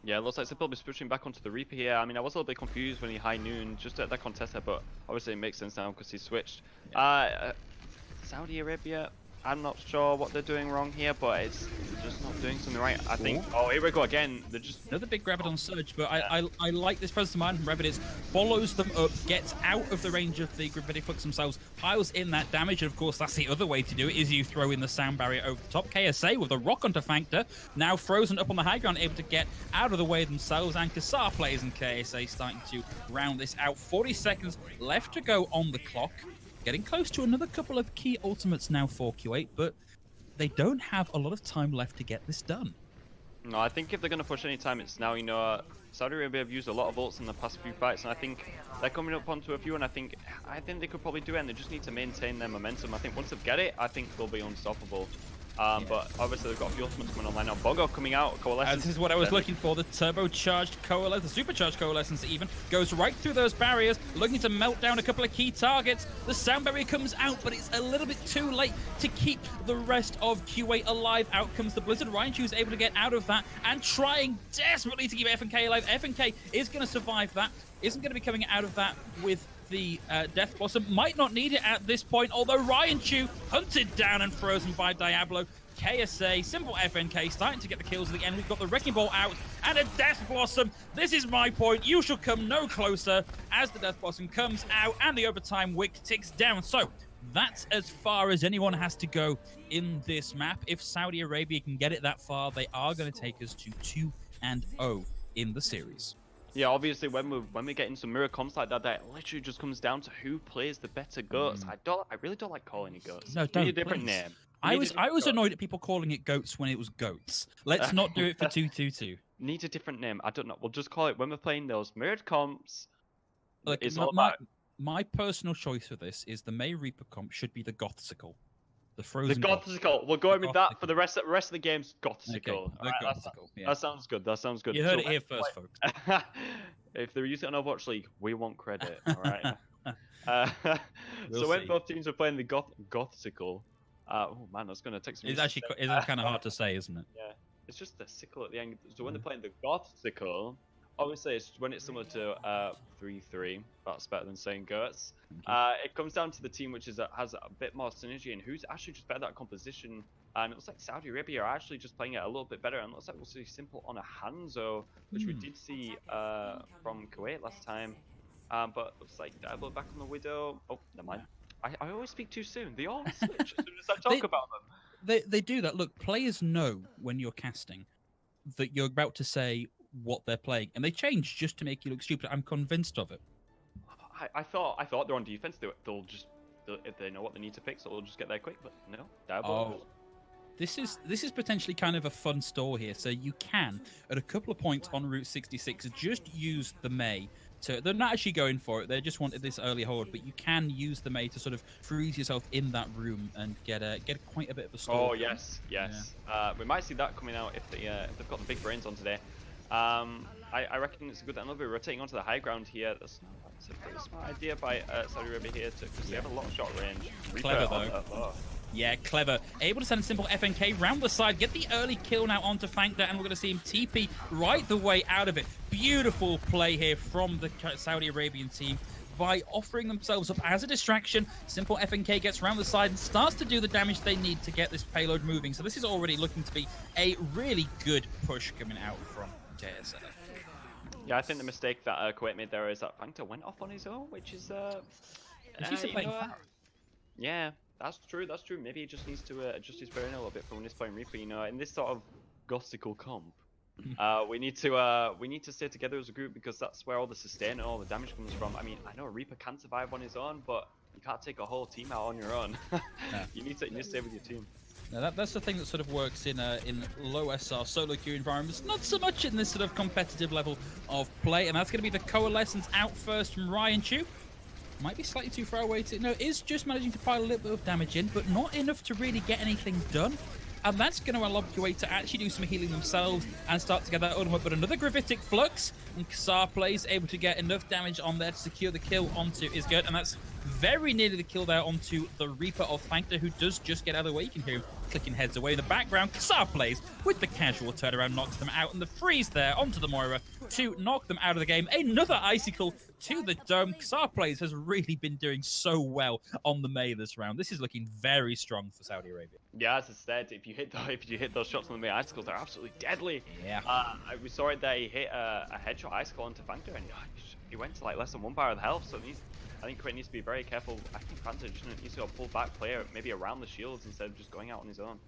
Yeah, it looks like Simple is pushing back onto the Reaper here. I mean, I was a little bit confused when he high noon just at that contester, but obviously it makes sense now because he switched. Yeah. Saudi Arabia, I'm not sure what they're doing wrong here, but it's just not doing something right. I think. Oh, here we go again. They're just
another big Rabadon surge, but I like this presence of mind from Rabadon. Follows them up, gets out of the range of the Gravity Flux themselves, piles in that damage, and of course that's the other way to do it, is you throw in the sound barrier over the top. KSA with the rock onto Fanctor, now frozen up on the high ground, able to get out of the way themselves, and Kassar plays and KSA starting to round this out. 40 seconds left to go on the clock. Getting close to another couple of key ultimates now for Kuwait, but they don't have a lot of time left to get this done.
No, I think if they're going to push any time, it's now. You know, Saudi Arabia have used a lot of ults in the past few fights, and I think they're coming up onto a few, and I think they could probably do it, and they just need to maintain their momentum. I think once they get it, I think they'll be unstoppable. But obviously they've got a few ultimates coming online now. Bogo coming out, Coalescence.
This is what I was looking for, the turbocharged Coalescence, the supercharged Coalescence even, goes right through those barriers, looking to melt down a couple of key targets. The sound barrier comes out, but it's a little bit too late to keep the rest of Kuwait alive. Out comes the Blizzard. Ryan is able to get out of that and trying desperately to keep FNK alive. FNK is going to survive that, isn't going to be coming out of that with the Death Blossom. Might not need it at this point, although Ryan Chu hunted down and frozen by Diablo. KSA, simple FNK, starting to get the kills at the end. We've got the Wrecking Ball out and a Death Blossom. This is my point. You shall come no closer as the Death Blossom comes out and the overtime wick ticks down. So that's as far as anyone has to go in this map. If Saudi Arabia can get it that far, they are going to take us to 2-0 in the series.
Yeah, obviously when we get into mirror comps like that, that literally just comes down to who plays the better goats. I really don't like calling it goats.
No, don't.
Need a different name.
I was annoyed at people calling it goats when it was goats. Let's not do it for 2-2-2.
Need a different name. I don't know. We'll just call it when we're playing those mirrored comps.
Like, my personal choice for this is the May Reaper comp should be the Gothsicle. The frozen.
The Gothsicle. We're going with that for the rest of the games. Gothsicle.
Okay, Gothsicle. Yeah.
That sounds good. That sounds good.
You heard it here first, folks.
If they're using it on Overwatch League, we want credit. All right. So when both teams are playing the Gothsicle, oh man, that's going to take some.
It's actually kind of hard to say, isn't it?
Yeah, it's just the sickle at the end. So when they're playing the Gothsicle, obviously it's when it's similar to 3-3. That's better than saying goats. It comes down to the team which has a bit more synergy and who's actually just better at composition. And it looks like Saudi Arabia are actually just playing it a little bit better. And it looks like we'll see Simple on a Hanzo, which we did see from Kuwait last time. But looks like Diablo back on the Widow. Oh, never mind. I always speak too soon. They all switch as soon as I talk about them.
They do that. Look, players know when you're casting that you're about to say what they're playing, and they change just to make you look stupid. I'm convinced of it.
I thought they're on defense. They'll just if they know what they need to fix, they'll just get there quick. But no, Diablo.
This is potentially kind of a fun store here. So you can, at a couple of points on Route 66, just use the May. They're not actually going for it. They just wanted this early hold, but you can use the May to sort of freeze yourself in that room and get quite a bit of a store.
Oh yes. Yeah. We might see that coming out if they've got the big brains on today. I reckon it's a good that they'll be rotating onto the high ground here. That's a pretty smart idea by Saudi Arabia here because they have a lot of shot range.
Clever though. Yeah, clever. Able to send a simple FNK round the side, get the early kill now onto Fanctor, and we're going to see him TP right the way out of it. Beautiful play here from the Saudi Arabian team by offering themselves up as a distraction. Simple FNK gets round the side and starts to do the damage they need to get this payload moving. So this is already looking to be a really good push coming out from KSA.
Yeah, I think the mistake that Kuwait made there is that Fanctor went off on his own, which is yeah. That's true. Maybe he just needs to adjust his brain a little bit for when he's playing Reaper. You know, in this sort of Gothical comp, we need to stay together as a group because that's where all the sustain and all the damage comes from. I mean, I know a Reaper can survive on his own, but you can't take a whole team out on your own. You need to stay with your team.
Now that's the thing that sort of works in low SR solo queue environments, not so much in this sort of competitive level of play, and that's going to be the Coalescence out first from Ryan Chu. Might be slightly too far away to... No, is just managing to pile a little bit of damage in, but not enough to really get anything done. And that's going to allow Kuwait to actually do some healing themselves and start to get that ultimate. But another Gravitic Flux, and Xar plays able to get enough damage on there to secure the kill onto Isgurt, and that's very nearly the kill there onto the Reaper of Thankter, who does just get out of the way. You can hear him clicking heads away in the background. Xar plays with the casual turnaround, knocks them out, and the freeze there onto the Moira to knock them out of the game. Another Icicle to the dome. Xar plays has really been doing so well on the Mei this round. This is looking very strong for Saudi Arabia.
Yeah, as I said, if you hit those shots on the Mei icicles, they're absolutely deadly.
Yeah.
We saw it there. He hit a headshot icicle onto Fangter, and he went to like less than 1 bar of health. So I think Kuwait needs to be very careful. I think Fangter just needs to go pull back player, maybe around the shields instead of just going out on his own.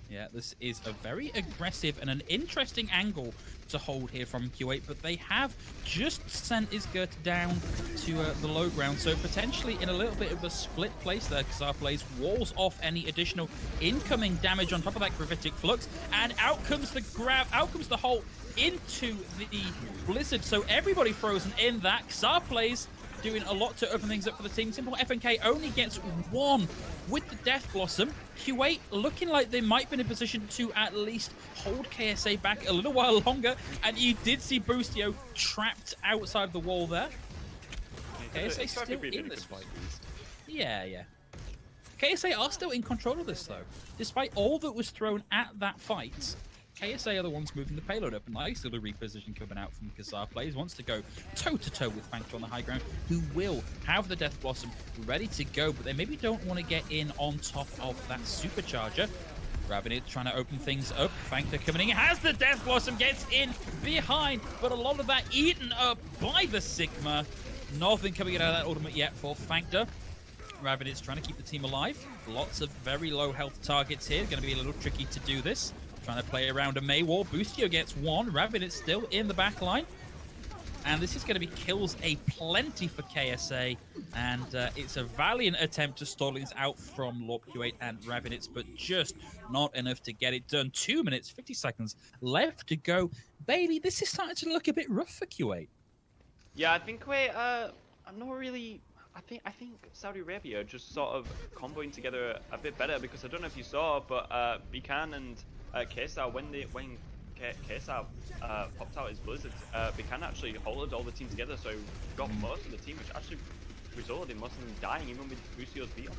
Yeah, this is a very aggressive and an interesting angle to hold here from Kuwait, but they have just sent Isgurt down to the low ground, so potentially in a little bit of a split place there. Xar plays walls off any additional incoming damage on top of that Gravitic Flux, and out comes the grab, out comes the hole into the Blizzard, so everybody frozen in that. Xar plays doing a lot to open things up for the team. Simple FNK only gets one with the Death Blossom. Kuwait looking like they might be in a position to at least hold KSA back a little while longer. And you did see Boostio trapped outside the wall there. KSA still in this fight. Yeah. KSA are still in control of this though. Despite all that was thrown at that fight, KSA are the ones moving the payload up. Nice little reposition coming out from Xar plays. Wants to go toe-to-toe with Fangter on the high ground, who will have the Death Blossom ready to go, but they maybe don't want to get in on top of that Supercharger. Grabbing it, trying to open things up. Fangter coming in, has the Death Blossom, gets in behind, but a lot of that eaten up by the Sigma. Nothing coming out of that ultimate yet for Fangter. Rabbit's trying to keep the team alive. Lots of very low health targets here. Going to be a little tricky to do this. Trying to play around a Mei wall. Boostio gets one. Rabbit still in the back line. And this is going to be kills a plenty for KSA. And it's a valiant attempt to stall things out from Lorp Kuwait and Rabbits, but just not enough to get it done. 2 minutes, 50 seconds left to go. Bailey, this is starting to look a bit rough for Kuwait.
Yeah, I think Kuwait, I'm not really... I think Saudi Arabia just sort of comboing together a bit better, because I don't know if you saw, but Bikan and Kesar, when Kesar popped out his Blizzard, Bikan actually holded all the team together, so got most of the team, which actually resulted in most of them dying, even with Lucio's beat on.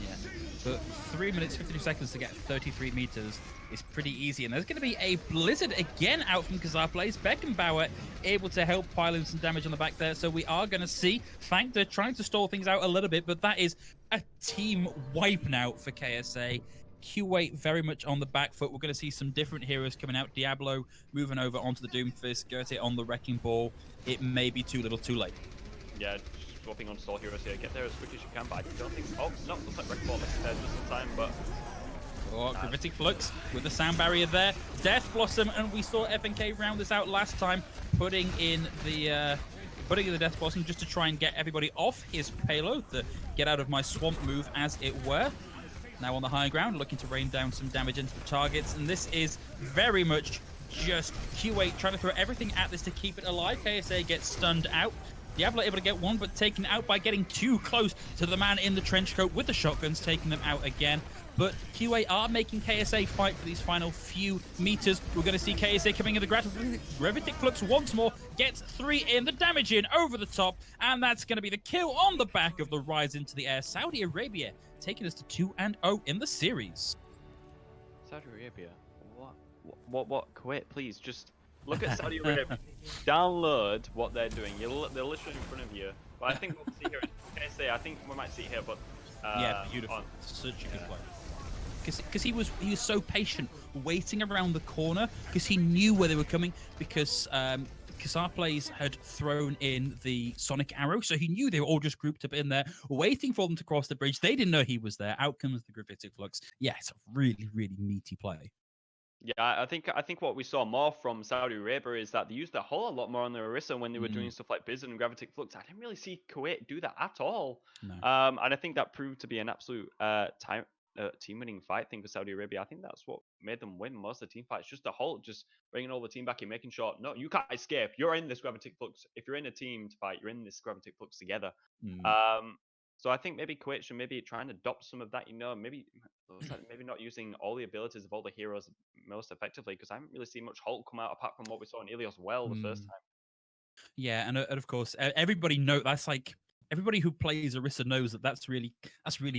Yeah, but 3 minutes, 52 seconds to get 33 meters is pretty easy, and there's going to be a Blizzard again out from Xar plays. Beckenbauer able to help pile in some damage on the back there, so we are going to see Fangter trying to stall things out a little bit, but that is a team wiping out for KSA. Kuwait very much on the back foot. We're going to see some different heroes coming out. Diablo moving over onto the Doomfist, Gertie on the Wrecking Ball. It may be too little too late.
Yeah, just swapping on stall heroes here. Get there as quick as you can, but I don't think... Oh, no, looks like Wrecking Ball just in time, but...
Oh, Gravitic Flux with the sound barrier there. Death Blossom, and we saw FNK round this out last time, putting in the Death Blossom just to try and get everybody off his payload, the get out of my swamp move, as it were. Now on the high ground, looking to rain down some damage into the targets, and this is very much just Kuwait trying to throw everything at this to keep it alive. KSA gets stunned out. Diablo able to get one, but taken out by getting too close to the man in the trench coat with the shotguns, taking them out again. But Kuwait are making KSA fight for these final few meters. We're going to see KSA coming in the Gravitic Flux once more, gets 3 in, the damage in over the top, and that's going to be the kill on the back of the rise into the air. Saudi Arabia taking us to 2-0 in the series.
Saudi Arabia? What? Kuwait, please, just look at Saudi Arabia. Download what they're doing. They're literally in front of you. But I think what we'll see here is KSA. I think we might see it here, but...
yeah, beautiful. Such a good play. Because he was so patient, waiting around the corner, because he knew where they were coming, because Xar plays had thrown in the Sonic Arrow, so he knew they were all just grouped up in there, waiting for them to cross the bridge. They didn't know he was there. Out comes the Gravitic Flux. Yeah, it's a really, really meaty play.
Yeah, I think what we saw more from Saudi Arabia is that they used the hull a lot more on their Orisa when they were doing stuff like Blizzard and Gravitic Flux. I didn't really see Kuwait do that at all.
No.
And I think that proved to be an absolute team-winning fight thing for Saudi Arabia. I think that's what made them win most of the team fights. Just the whole, just bringing all the team back in, making sure, no, you can't escape. You're in this gravity flux. If you're in a team to fight, you're in this gravity flux together.
Mm.
Um, so I think maybe Kuwait should maybe try and adopt some of that. Maybe looks like maybe not using all the abilities of all the heroes most effectively, because I haven't really seen much Hulk come out apart from what we saw in Ilios well the first
Mm.
time.
Yeah, and of course, everybody know that's like everybody who plays Orisa knows that that's really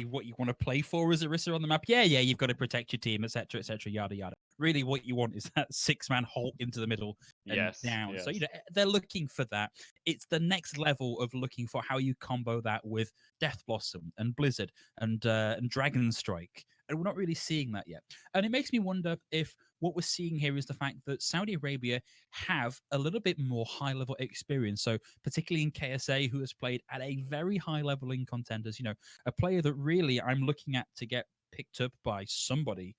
what you want to play for as Orisa on the map. Yeah, yeah, you've got to protect your team, etc., yada yada. Really, what you want is that 6-man halt into the middle and
Yes,
down. So
yes.
they're looking for that. It's the next level of looking for how you combo that with Death Blossom and Blizzard and Dragon Strike, and we're not really seeing that yet. And it makes me wonder if what we're seeing here is the fact that Saudi Arabia have a little bit more high level experience. So, particularly in KSA, who has played at a very high level in contenders, a player that really I'm looking at to get picked up by somebody.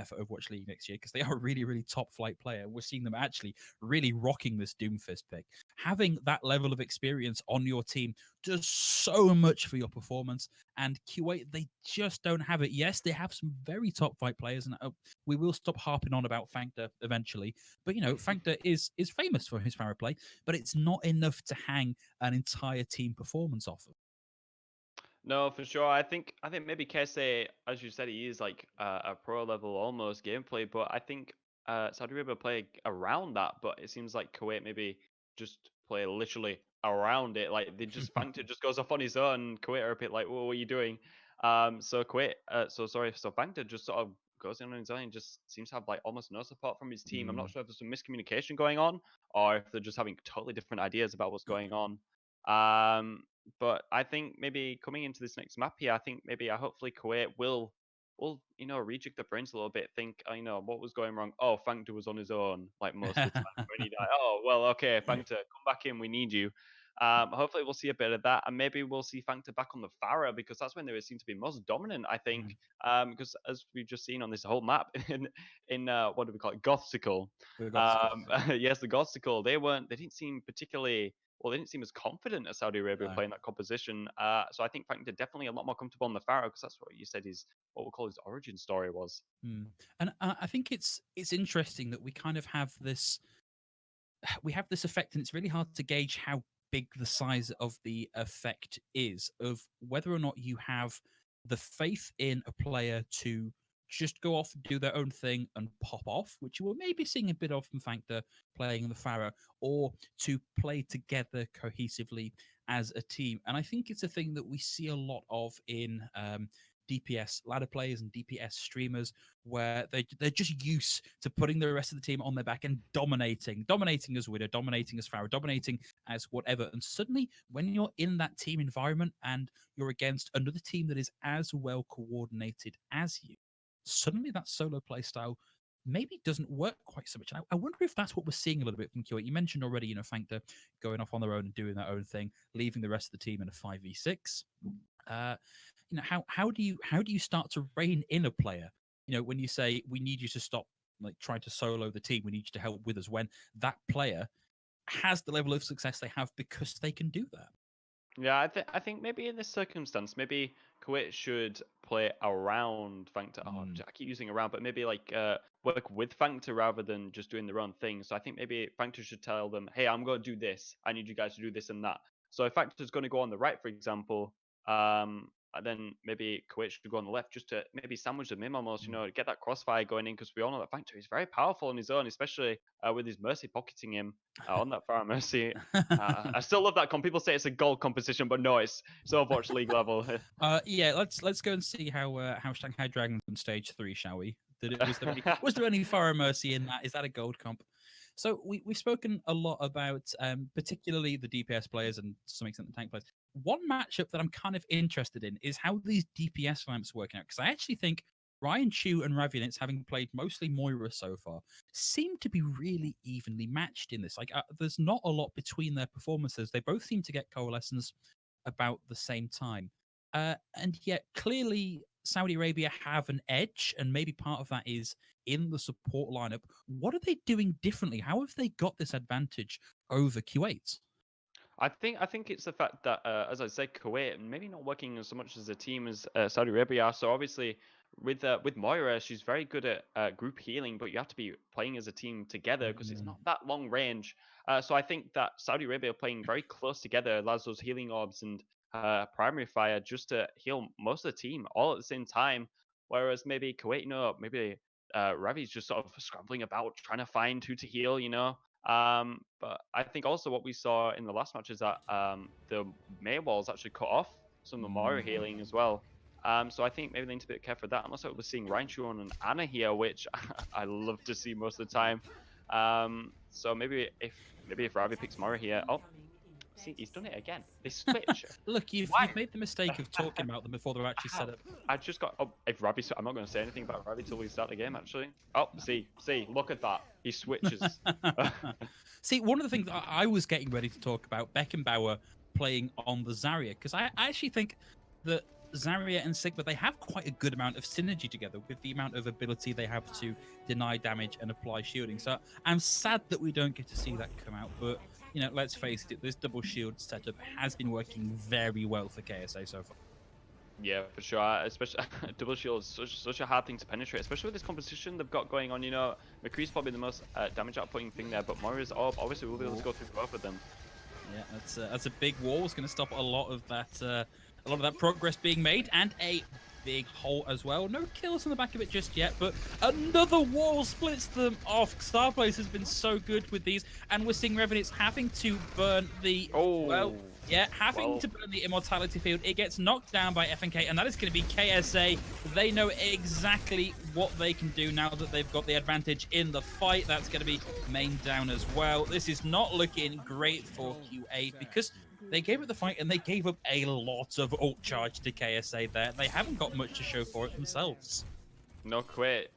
For Overwatch League next year, because they are a really, really top flight player. We're seeing them actually really rocking this Doomfist pick. Having that level of experience on your team does so much for your performance. And Kuwait, they just don't have it. Yes, they have some very top flight players, and we will stop harping on about Fangda eventually. But Fangda is famous for his power play, but it's not enough to hang an entire team performance off of.
No, for sure. I think maybe Kese, as you said, he is like a pro level almost gameplay, but I think Saudi Arabia play around that, but it seems like Kuwait maybe just play literally around it. Like they just Fangta just goes off on his own. Kuwait are a bit like, "Whoa, what are you doing?" So Fangta just sort of goes in on his own and just seems to have like almost no support from his team. I'm not
Mm.
sure if there's some miscommunication going on or if they're just having totally different ideas about what's going on. Um, but I think maybe coming into this next map here, I think maybe hopefully Kuwait will rejig the brains a little bit. Think what was going wrong. Oh, Fangta was on his own like most of the time when he died. Oh well, okay, Fangta, come back in. We need you. Hopefully we'll see a bit of that, and maybe we'll see Fangta back on the Pharah because that's when they seem to be most dominant. I think because as we've just seen on this whole map in what do we call it, Gothical.
The Gothical.
Yes, the Gothical. They didn't seem particularly well, they didn't seem as confident as Saudi Arabia
No.
playing that composition. So I think Frank definitely a lot more comfortable on the Pharaoh because that's what you said his what we'll call his origin story was.
Mm. And I think it's interesting that we have this effect, and it's really hard to gauge how big the size of the effect is of whether or not you have the faith in a player to just go off, do their own thing, and pop off, which you were maybe seeing a bit of from Factor playing in the Pharaoh, or to play together cohesively as a team. And I think it's a thing that we see a lot of in DPS ladder players and DPS streamers, where they're just used to putting the rest of the team on their back and dominating as Widow, dominating as Pharaoh, dominating as whatever. And suddenly, when you're in that team environment and you're against another team that is as well coordinated as you, suddenly that solo play style maybe doesn't work quite so much. And I wonder if that's what we're seeing a little bit from Kuwait. You mentioned already, Fangta going off on their own and doing their own thing, leaving the rest of the team in a 5v6. Uh, how do you start to rein in a player? When you say we need you to stop like trying to solo the team, we need you to help with us, when that player has the level of success they have because they can do that.
Yeah, I think maybe in this circumstance, maybe Kuwait should play around Fangta. Oh,
Mm.
I keep using around, but maybe like work with Fangta rather than just doing their own thing. So I think maybe Fangta should tell them, "Hey, I'm going to do this. I need you guys to do this and that." So if Fangta's going to go on the right, for example, then maybe Kuwait should go on the left just to maybe sandwich them in almost.
Mm.
Get that crossfire going in because we all know that Fangta is very powerful on his own, especially with his Mercy pocketing him on that far Mercy. I still love that. People say it's a gold composition, but no, it's Overwatch League level.
Yeah, let's go and see how Shanghai Dragons on stage 3, shall we? Was there any Fire Mercy in that? Is that a gold comp? So we've spoken a lot about particularly the DPS players and to some extent the tank players. One matchup that I'm kind of interested in is how these DPS lamps work out, because I actually think Ryan Chu and Ravionitz, having played mostly Moira so far, seem to be really evenly matched in this. Like, there's not a lot between their performances. They both seem to get coalescence about the same time. And yet, clearly, Saudi Arabia have an edge, and maybe part of that is in the support lineup. What are they doing differently? How have they got this advantage over Kuwait?
I think it's the fact that, as I said, Kuwait maybe not working as so much as a team as Saudi Arabia are. So obviously, with Moira, she's very good at group healing, but you have to be playing as a team together because it's not that long range. So I think that Saudi Arabia playing very close together allows those healing orbs and primary fire just to heal most of the team all at the same time. Whereas maybe Kuwait, maybe Ravi's just sort of scrambling about trying to find who to heal, But I think also what we saw in the last match is that the Mei walls actually cut off some of the Moira healing as well. So I think maybe they need to be careful with that. And also we're seeing Rainshu on an Ana here, which I love to see most of the time. So maybe if Ravi picks Moira here, oh, see, he's done it again. They switch.
Look, you've made the mistake of talking about them before they're actually set up.
I just got. Oh, if Ravi, I'm not going to say anything about Ravi till we start the game. Actually. Oh, see, look at that. He switches.
See, one of the things that I was getting ready to talk about, Beckenbauer playing on the Zarya, because I actually think that Zarya and Sigma, they have quite a good amount of synergy together with the amount of ability they have to deny damage and apply shielding. So I'm sad that we don't get to see that come out, but let's face it, this double shield setup has been working very well for KSA so far.
Yeah, for sure. Especially double shield is such a hard thing to penetrate, especially with this competition they've got going on. McCree's probably the most damage outputting thing there, but Moira's orb obviously will be able to go through both of them.
Yeah, that's a big wall. It's going to stop a lot of that progress being made, and a big hole as well. No kills on the back of it just yet, but another wall splits them off. Starplace has been so good with these, and we're seeing Revenants having to burn the to burn the immortality field. It gets knocked down by FNK, and that is going to be KSA. They know exactly what they can do now that they've got the advantage in the fight. That's going to be main down as well. This is not looking great for QA because they gave it the fight and they gave up a lot of ult charge to KSA there. They haven't got much to show for it themselves.
No, quit.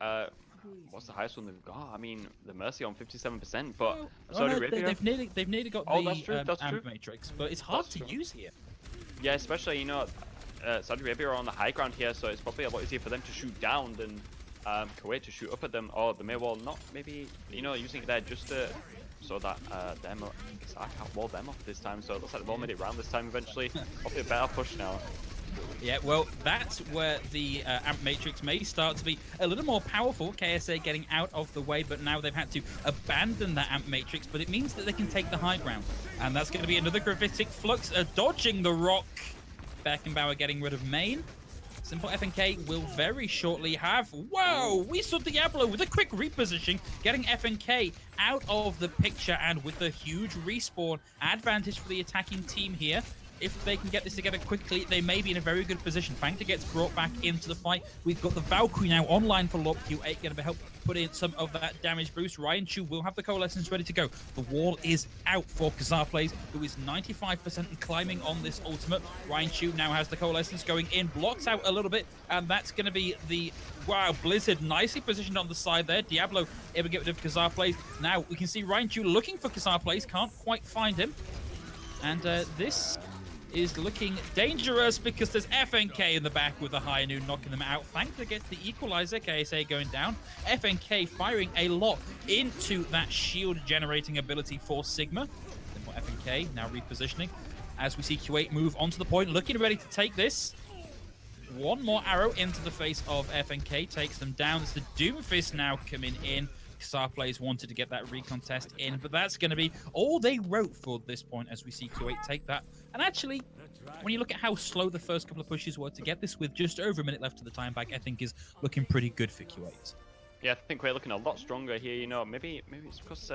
What's the highest one they've got? I mean, the Mercy on 57%, but Saudi Arabia.
They've nearly got the Amp Matrix, but it's hard to use here.
Yeah, especially Saudi Arabia are on the high ground here, so it's probably a lot easier for them to shoot down than Kuwait to shoot up at them, or the May wall not maybe using it there just to so that them. I can't wall them off this time, so it looks like they've all made it round this time eventually. Hopefully a better push now.
Yeah, well, that's where the Amp Matrix may start to be a little more powerful. KSA getting out of the way, but now they've had to abandon that Amp Matrix, but it means that they can take the high ground. And that's going to be another Gravitic Flux dodging the rock. Beckenbauer getting rid of main. Simple FNK will very shortly have... Whoa! We saw Diablo with a quick repositioning, getting FNK out of the picture, and with a huge respawn advantage for the attacking team here. If they can get this together quickly, they may be in a very good position. Fangta gets brought back into the fight. We've got the Valkyrie now online for Lop Q8, going to help put in some of that damage boost. Rainshu will have the coalescence ready to go. The wall is out for Kazarplays, who is 95% and climbing on this ultimate. Rainshu now has the coalescence going in, blocks out a little bit, and that's going to be the... Wow, Blizzard nicely positioned on the side there. Diablo able to get rid of Kazarplays. Now we can see Rainshu looking for Kazarplays, can't quite find him. And this is looking dangerous because there's FNK in the back with the high noon knocking them out. Fangta gets the equalizer, KSA going down. FNK firing a lot into that shield generating ability for Sigma. Then for FNK now repositioning as we see Kuwait move onto the point, looking ready to take this. One more arrow into the face of FNK takes them down. It's the Doomfist now coming in. Starplays wanted to get that recontest in, but that's going to be all they wrote for this point as we see Kuwait take that. And actually, when you look at how slow the first couple of pushes were to get this with just over a minute left of the time back, I think is looking pretty good for Kuwait.
Yeah, I think we're looking a lot stronger here. Maybe it's because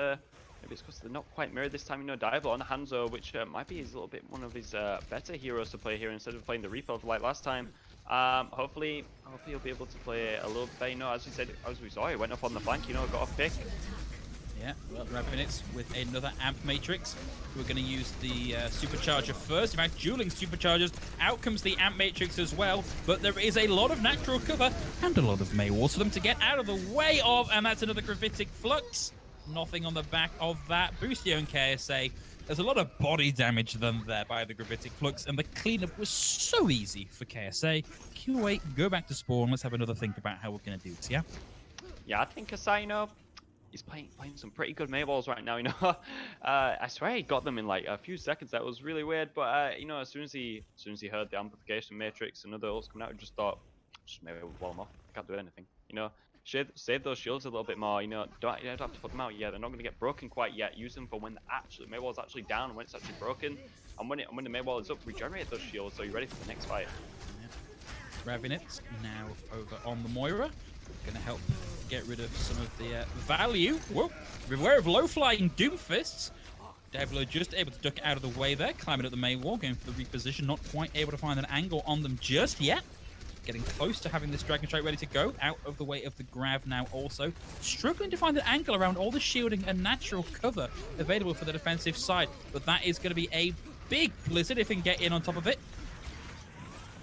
they're not quite mirrored this time. Diablo on Hanzo, which might be a little bit one of his better heroes to play here instead of playing the Reaper like last time. Hopefully he'll be able to play a little bit better. As you said, as we saw, he went up on the flank. Got a pick.
Yeah, well, Revenants with another Amp Matrix. We're going to use the Supercharger first. In fact, dueling Superchargers. Out comes the Amp Matrix as well. But there is a lot of natural cover and a lot of May walls for them to get out of the way of. And that's another Gravitic Flux. Nothing on the back of that. Boostio and KSA. There's a lot of body damage done there by the Gravitic Flux, and the cleanup was so easy for KSA. Q8, go back to spawn. Let's have another think about how we're going to do this, yeah?
Yeah, I think Kasai, he's playing some pretty good Mayballs right now, I swear he got them in like a few seconds. That was really weird, but as soon as he heard the amplification matrix and other ults coming out, he just thought, just maybe we'll wall him off. can't do anything. You know, save those shields a little bit more. You don't have to put them out yet. They're not going to get broken quite yet. Use them for when the Maywall's actually down, when it's actually broken, and when the Maywall is up, regenerate those shields so you're ready for the next fight.
Ravenit now over on the Moira. Going to help get rid of some of the value. Whoa! Beware of low-flying Doomfists. Diablo just able to duck out of the way there, climbing up the main wall, going for the reposition, not quite able to find an angle on them just yet. Getting close to having this Dragon Strike ready to go, out of the way of the Grav now also. Struggling to find an angle around all the shielding and natural cover available for the defensive side, but that is going to be a big blizzard if he can get in on top of it.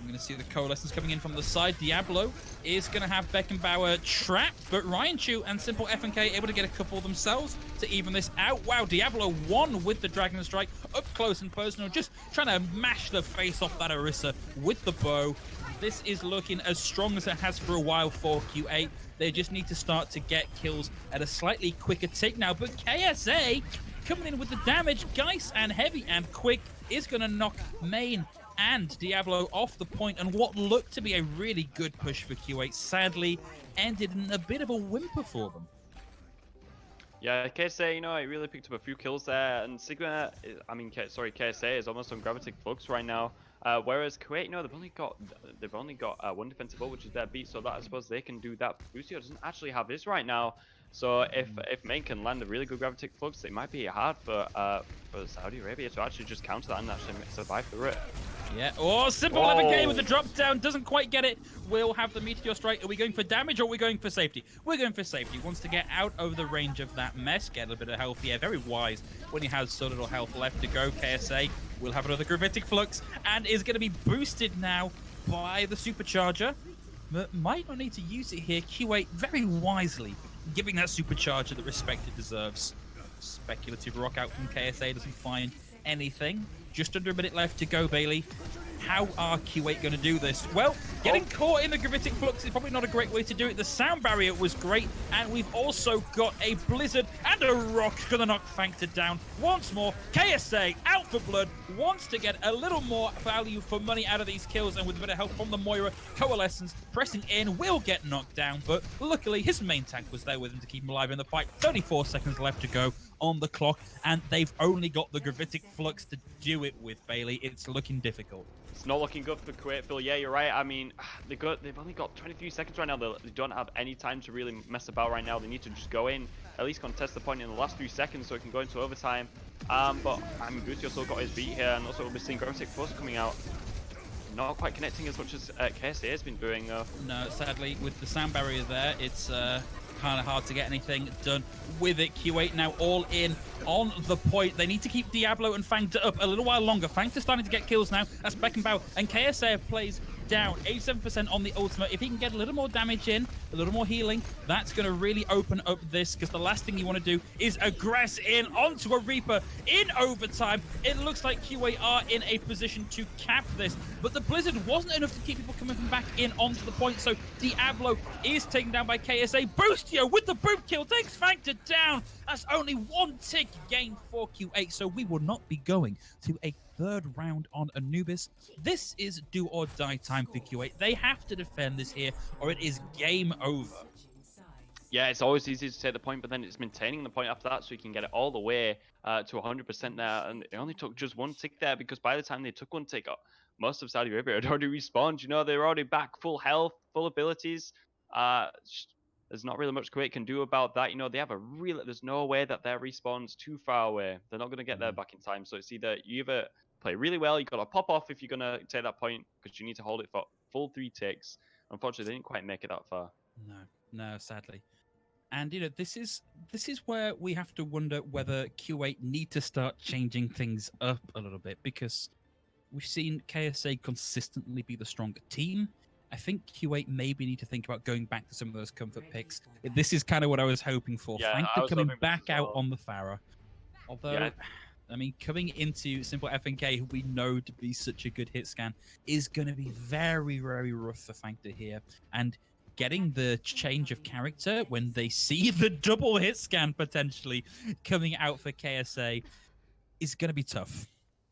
I'm going to see the Coalescence coming in from the side. Diablo is going to have Beckenbauer trapped, but Ryan Chu and Simple FNK able to get a couple themselves to even this out. Wow, Diablo won with the Dragon Strike, up close and personal, just trying to mash the face off that Orisa with the bow. This is looking as strong as it has for a while for Q8. They just need to start to get kills at a slightly quicker tick now, but KSA coming in with the damage. Geist and Heavy and Quick is going to knock Main and Diablo off the point, and what looked to be a really good push for Q8 sadly ended in a bit of a whimper for them.
Yeah, KSA, it really picked up a few kills there, and Sigma, KSA is almost on Gravitic Flux right now, whereas Kuwait, they've only got one defensive ult, which is their beat, so that I suppose they can do that. Busio doesn't actually have this right now, so if Main can land a really good Gravitic Flux, it might be hard for Saudi Arabia to actually just counter that and actually survive through it.
Yeah, Simple 11k with the drop down, doesn't quite get it. We'll have the Meteor Strike. Are we going for damage or are we going for safety? We're going for safety. Wants to get out of the range of that mess, get a little bit of health here. Very wise when he has so little health left to go. KSA will have another Gravitic Flux and is going to be boosted now by the Supercharger. But might not need to use it here. Q8 very wisely giving that Supercharger the respect it deserves. Speculative rock out from KSA, doesn't find anything. Just under a minute left to go, Bailey. How are Q8 going to do this? Well, getting caught in the Gravitic Flux is probably not a great way to do it. The sound barrier was great, and we've also got a Blizzard and a Rock going to knock Fankta down once more. KSA out for blood, wants to get a little more value for money out of these kills, and with a bit of help from the Moira, Coalescence pressing in will get knocked down, but luckily his main tank was there with him to keep him alive in the fight. 34 seconds left to go on the clock, and they've only got the Gravitic Flux to do it with, Bailey. It's looking difficult.
It's not looking good for Kuwait, Phil. Yeah, you're right. I mean, they've only got 23 seconds right now. They don't have any time to really mess about right now. They need to just go in, at least contest the point in the last few seconds so it can go into overtime. But I mean, Busio still got his beat here, and also we're seeing Gravitic Force coming out. Not quite connecting as much as KSA has been doing, though.
No, sadly, with the sound barrier there, it's kind of hard to get anything done with it. Q8 now all in on the point. They need to keep Diablo and Fankta up a little while longer. Fankta's starting to get kills now. That's Beckenbauer, and KSA plays down 87% on the ultimate. If he can get a little more damage in, a little more healing, that's going to really open up this, because the last thing you want to do is aggress in onto a Reaper in overtime. It looks like Q8 are in a position to cap this, but the Blizzard wasn't enough to keep people coming from back in onto the point, so Diablo is taken down by KSA. Boostio with the boot kill takes Fankta down. That's only one tick gained for Q8, so we will not be going to a third round on Anubis. This is do or die time for Q8. They have to defend this here, or it is game over.
Yeah, it's always easy to take the point, but then it's maintaining the point after that so you can get it all the way to 100% there. And it only took just one tick there, because by the time they took one tick, most of Saudi Arabia had already respawned. They're already back, full health, full abilities. There's not really much Kuwait can do about that. They have there's no way that their respawn's too far away. They're not going to get there back in time. So it's either you play really well, you got to pop off if you're going to take that point, because you need to hold it for full 3 ticks. Unfortunately, they didn't quite make it that far.
No, sadly. And this is where we have to wonder whether Q8 need to start changing things up a little bit, because we've seen KSA consistently be the stronger team. I think Q8 maybe need to think about going back to some of those comfort picks. This is kind of what I was hoping for.
Yeah,
Fankta coming back out on the Pharah. Although,
yeah.
I mean, coming into Simple FNK, who we know to be such a good hit scan, is going to be very, very rough for Fankta here. And getting the change of character when they see the double hit scan potentially coming out for KSA is going to be tough.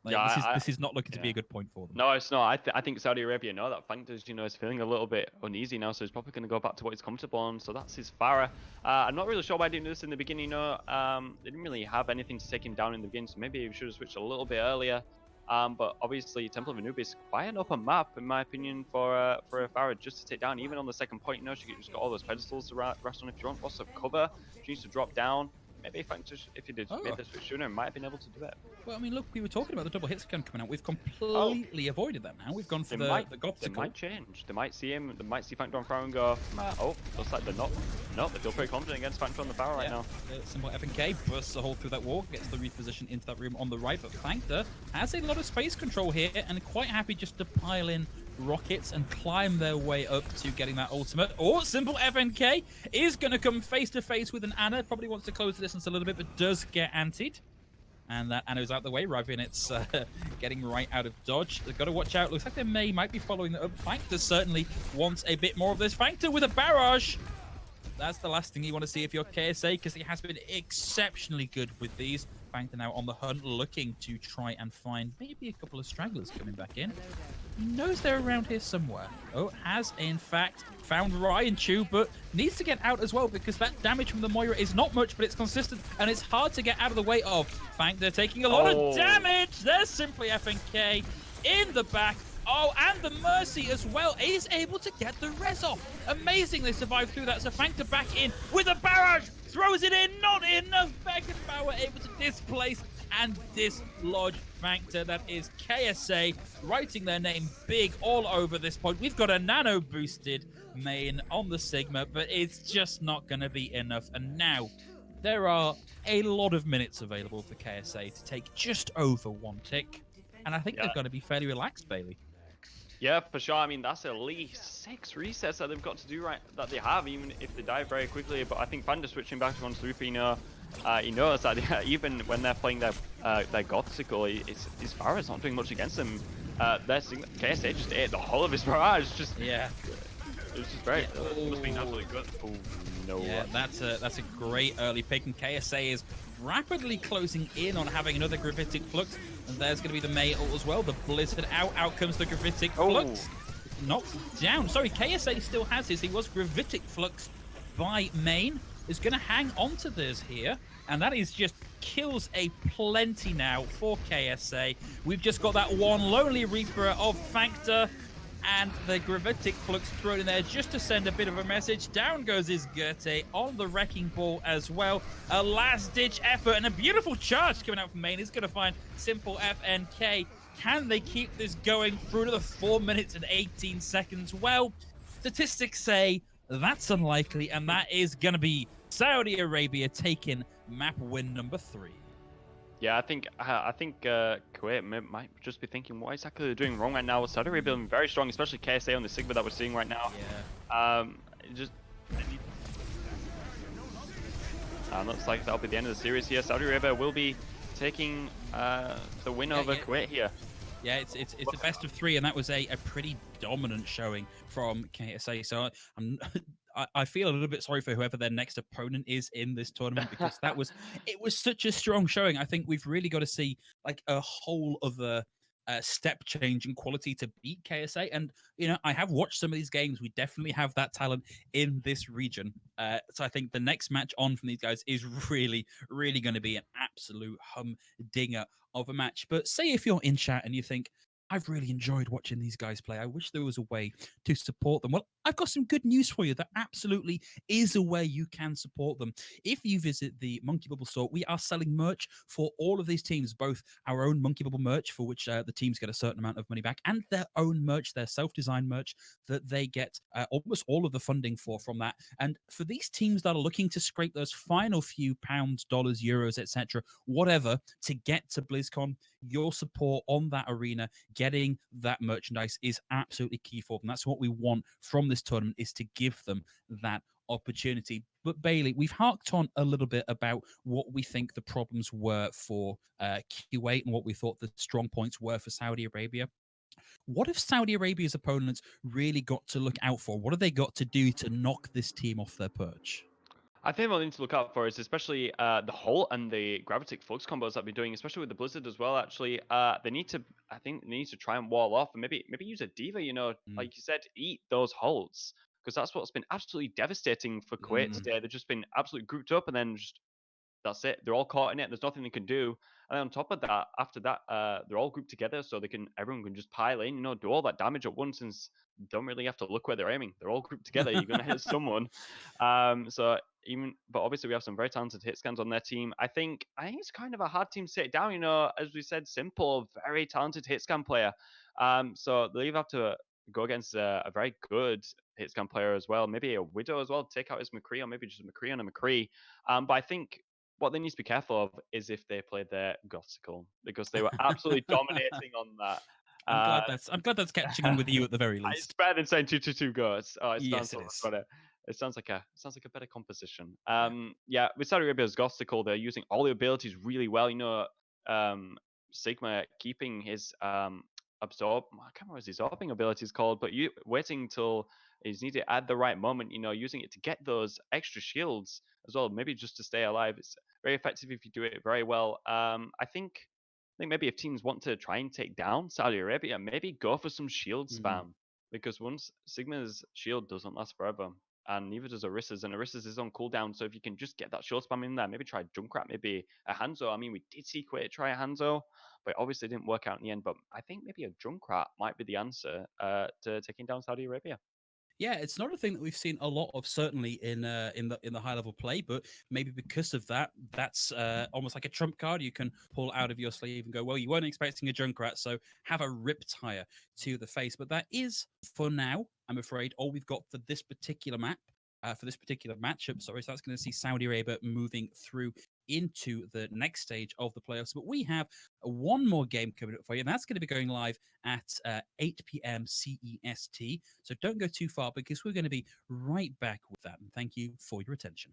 Like,
Yeah,
this is not looking to be
yeah.
a good point for them.
No, it's not. I think Saudi Arabia know that Functors, is feeling a little bit uneasy now, so he's probably going to go back to what he's comfortable on. So that's his Farah. I'm not really sure why I didn't do this in the beginning. They didn't really have anything to take him down in the beginning, so maybe we should have switched a little bit earlier. But obviously, Temple of Anubis quite an open map, in my opinion, for a Farah just to take down. Even on the second point, she just got all those pedestals to rest on if you want. Lots of cover. She needs to drop down. Maybe Functors, if he did made
Oh.
the switch sooner, might have been able to do it.
Well, I mean, look, we were talking about the double hit scan coming out. We've
Oh,
completely avoided that now. We've gone for
They
the
might, they
Gopsicle.
might change. They might see him. They might see Factor on Farah and go, oh, looks like they're not. No, they feel pretty confident against Factor on the Farah right now.
Simple FNK bursts a hole through that wall, gets the reposition into that room on the right, but Factor has a lot of space control here and quite happy just to pile in rockets and climb their way up to getting that ultimate. Or Simple FNK is going to come face to face with an Ana. Probably wants to close the distance a little bit, but does get antied. And that Anna's out the way. Ravenit's getting right out of dodge. They've got to watch out. Looks like they might be following that up. Factor certainly wants a bit more of this. Factor with a barrage. That's the last thing you want to see if you're KSA, because he has been exceptionally good with these. Factor now on the hunt, looking to try and find maybe a couple of stragglers coming back in. He knows they're around here somewhere. Oh, has in fact found Ryan Chu, but needs to get out as well because that damage from the Moira is not much, but it's consistent and it's hard to get out of the way of. Factor taking a lot of damage. There's simply FNK in the back. Oh, and the Mercy as well is able to get the res off. Amazing they survived through that. So Factor back in with a barrage. Throws it in. Not enough. Beckenbauer able to displace and dislodge Factor. That is KSA writing their name big all over this point. We've got a nano boosted main on the Sigma, but it's just not going to be enough. And now there are a lot of minutes available for KSA to take just over one tick. And I think they've got to be fairly relaxed, Bailey.
Yeah, for sure. I mean, that's at least 6 resets that they've got to do that they have, even if they die very quickly. But I think Panda switching back to 1-3, he knows that even when they're playing their Gothical, his Farah's not doing much against them. KSA just ate the whole of his barrage. Yeah. It was just very. It must be absolutely good. Oh no.
Yeah, that's a great early pick, and KSA is rapidly closing in on having another Gravitic Flux, and there's going to be the May ult as well. The Blizzard out comes the Gravitic Flux. Knocked down. Sorry, KSA still has his. He was Gravitic Flux by Main. Is going to hang on to this here, and that is just kills a plenty now for KSA. We've just got that one Lonely Reaper of Factor, and the Gravitic Flux thrown in there just to send a bit of a message. Down goes his Goethe on the Wrecking Ball as well. A last-ditch effort and a beautiful charge coming out from Main. He's going to find Simple FNK. Can they keep this going through another 4 minutes and 18 seconds? Well, statistics say that's unlikely, and that is going to be Saudi Arabia taking map win number 3.
Yeah, I think Kuwait might just be thinking, what exactly they're doing wrong right now. Saudi Arabia being very strong, especially KSA on the Sigma that we're seeing right now.
Yeah.
Looks like that'll be the end of the series here. Saudi Arabia will be taking the win over Kuwait here.
Yeah, it's a best of 3, and that was a pretty dominant showing from KSA. So I feel a little bit sorry for whoever their next opponent is in this tournament, because it was such a strong showing. I think we've really got to see like a whole other step change in quality to beat KSA. And I have watched some of these games. We definitely have that talent in this region. So I think the next match on from these guys is really, really going to be an absolute humdinger of a match. But say if you're in chat and you think, I've really enjoyed watching these guys play. I wish there was a way to support them. Well, I've got some good news for you. There absolutely is a way you can support them. If you visit the Monkey Bubble store, we are selling merch for all of these teams, both our own Monkey Bubble merch, for which the teams get a certain amount of money back, and their own merch, their self-designed merch that they get almost all of the funding from that. And for these teams that are looking to scrape those final few pounds, dollars, euros, etc., whatever, to get to BlizzCon, your support on that arena, getting that merchandise is absolutely key for them. That's what we want from this tournament, is to give them that opportunity. But Bailey, we've harked on a little bit about what we think the problems were for Kuwait and what we thought the strong points were for Saudi Arabia. What if Saudi Arabia's opponents really got to look out for? What have they got to do to knock this team off their perch?
I think what they need to look out for is especially the Halt and the Gravitic Flux combos that they're doing, especially with the Blizzard as well. Actually, they need to. I think they need to try and wall off and maybe use a Diva. You know,
Mm.
like you said, eat those Halts because that's what's been absolutely devastating for Kuwait
Mm.
today. They've just been absolutely grouped up and then just that's it. They're all caught in it. There's nothing they can do. And then on top of that, after that, they're all grouped together so everyone can just pile in, do all that damage at once, and don't really have to look where they're aiming. They're all grouped together. You're gonna hit someone. So but obviously we have some very talented hit scans on their team. I think it's kind of a hard team to take down. As we said, simple, very talented hit scan player. So they either have to go against a very good hit scan player as well, maybe a Widow as well, take out his McCree, or maybe just a McCree on a McCree. But I think what they need to be careful of is if they play their Gothical, because they were absolutely dominating on that. Uh,
I'm glad that's catching on with you at the very
it's
least.
better than saying 222 goes. Oh, it sounds
Yes,
so
it
much
is.
better. It sounds like a better composition.
Yeah.
Yeah, with Saudi Arabia's Gothical, they're using all the abilities really well. Sigma keeping his I can't remember what his absorbing ability is called, but you waiting till he's needed at the right moment. Using it to get those extra shields as well, maybe just to stay alive. It's very effective if you do it very well. I think maybe if teams want to try and take down Saudi Arabia, maybe go for some shield
Mm.
spam because once Sigma's shield doesn't last forever, and neither does Orissa's, and Orissa's is on cooldown. So if you can just get that shield spam in there, maybe try Junkrat, maybe a Hanzo. I mean, we did see Kuwait try a Hanzo, but it obviously didn't work out in the end. But I think maybe a Junkrat might be the answer to taking down Saudi Arabia.
Yeah, it's not a thing that we've seen a lot of, certainly in the high level play, but maybe because of that, that's almost like a trump card you can pull out of your sleeve and go, well, you weren't expecting a Junkrat, so have a rip tire to the face. But that is, for now, I'm afraid, all we've got for this particular map. For this particular matchup, sorry, so that's going to see Saudi Arabia moving through into the next stage of the playoffs. But we have one more game coming up for you, and that's going to be going live at 8 p.m. CEST. So don't go too far because we're going to be right back with that. And thank you for your attention.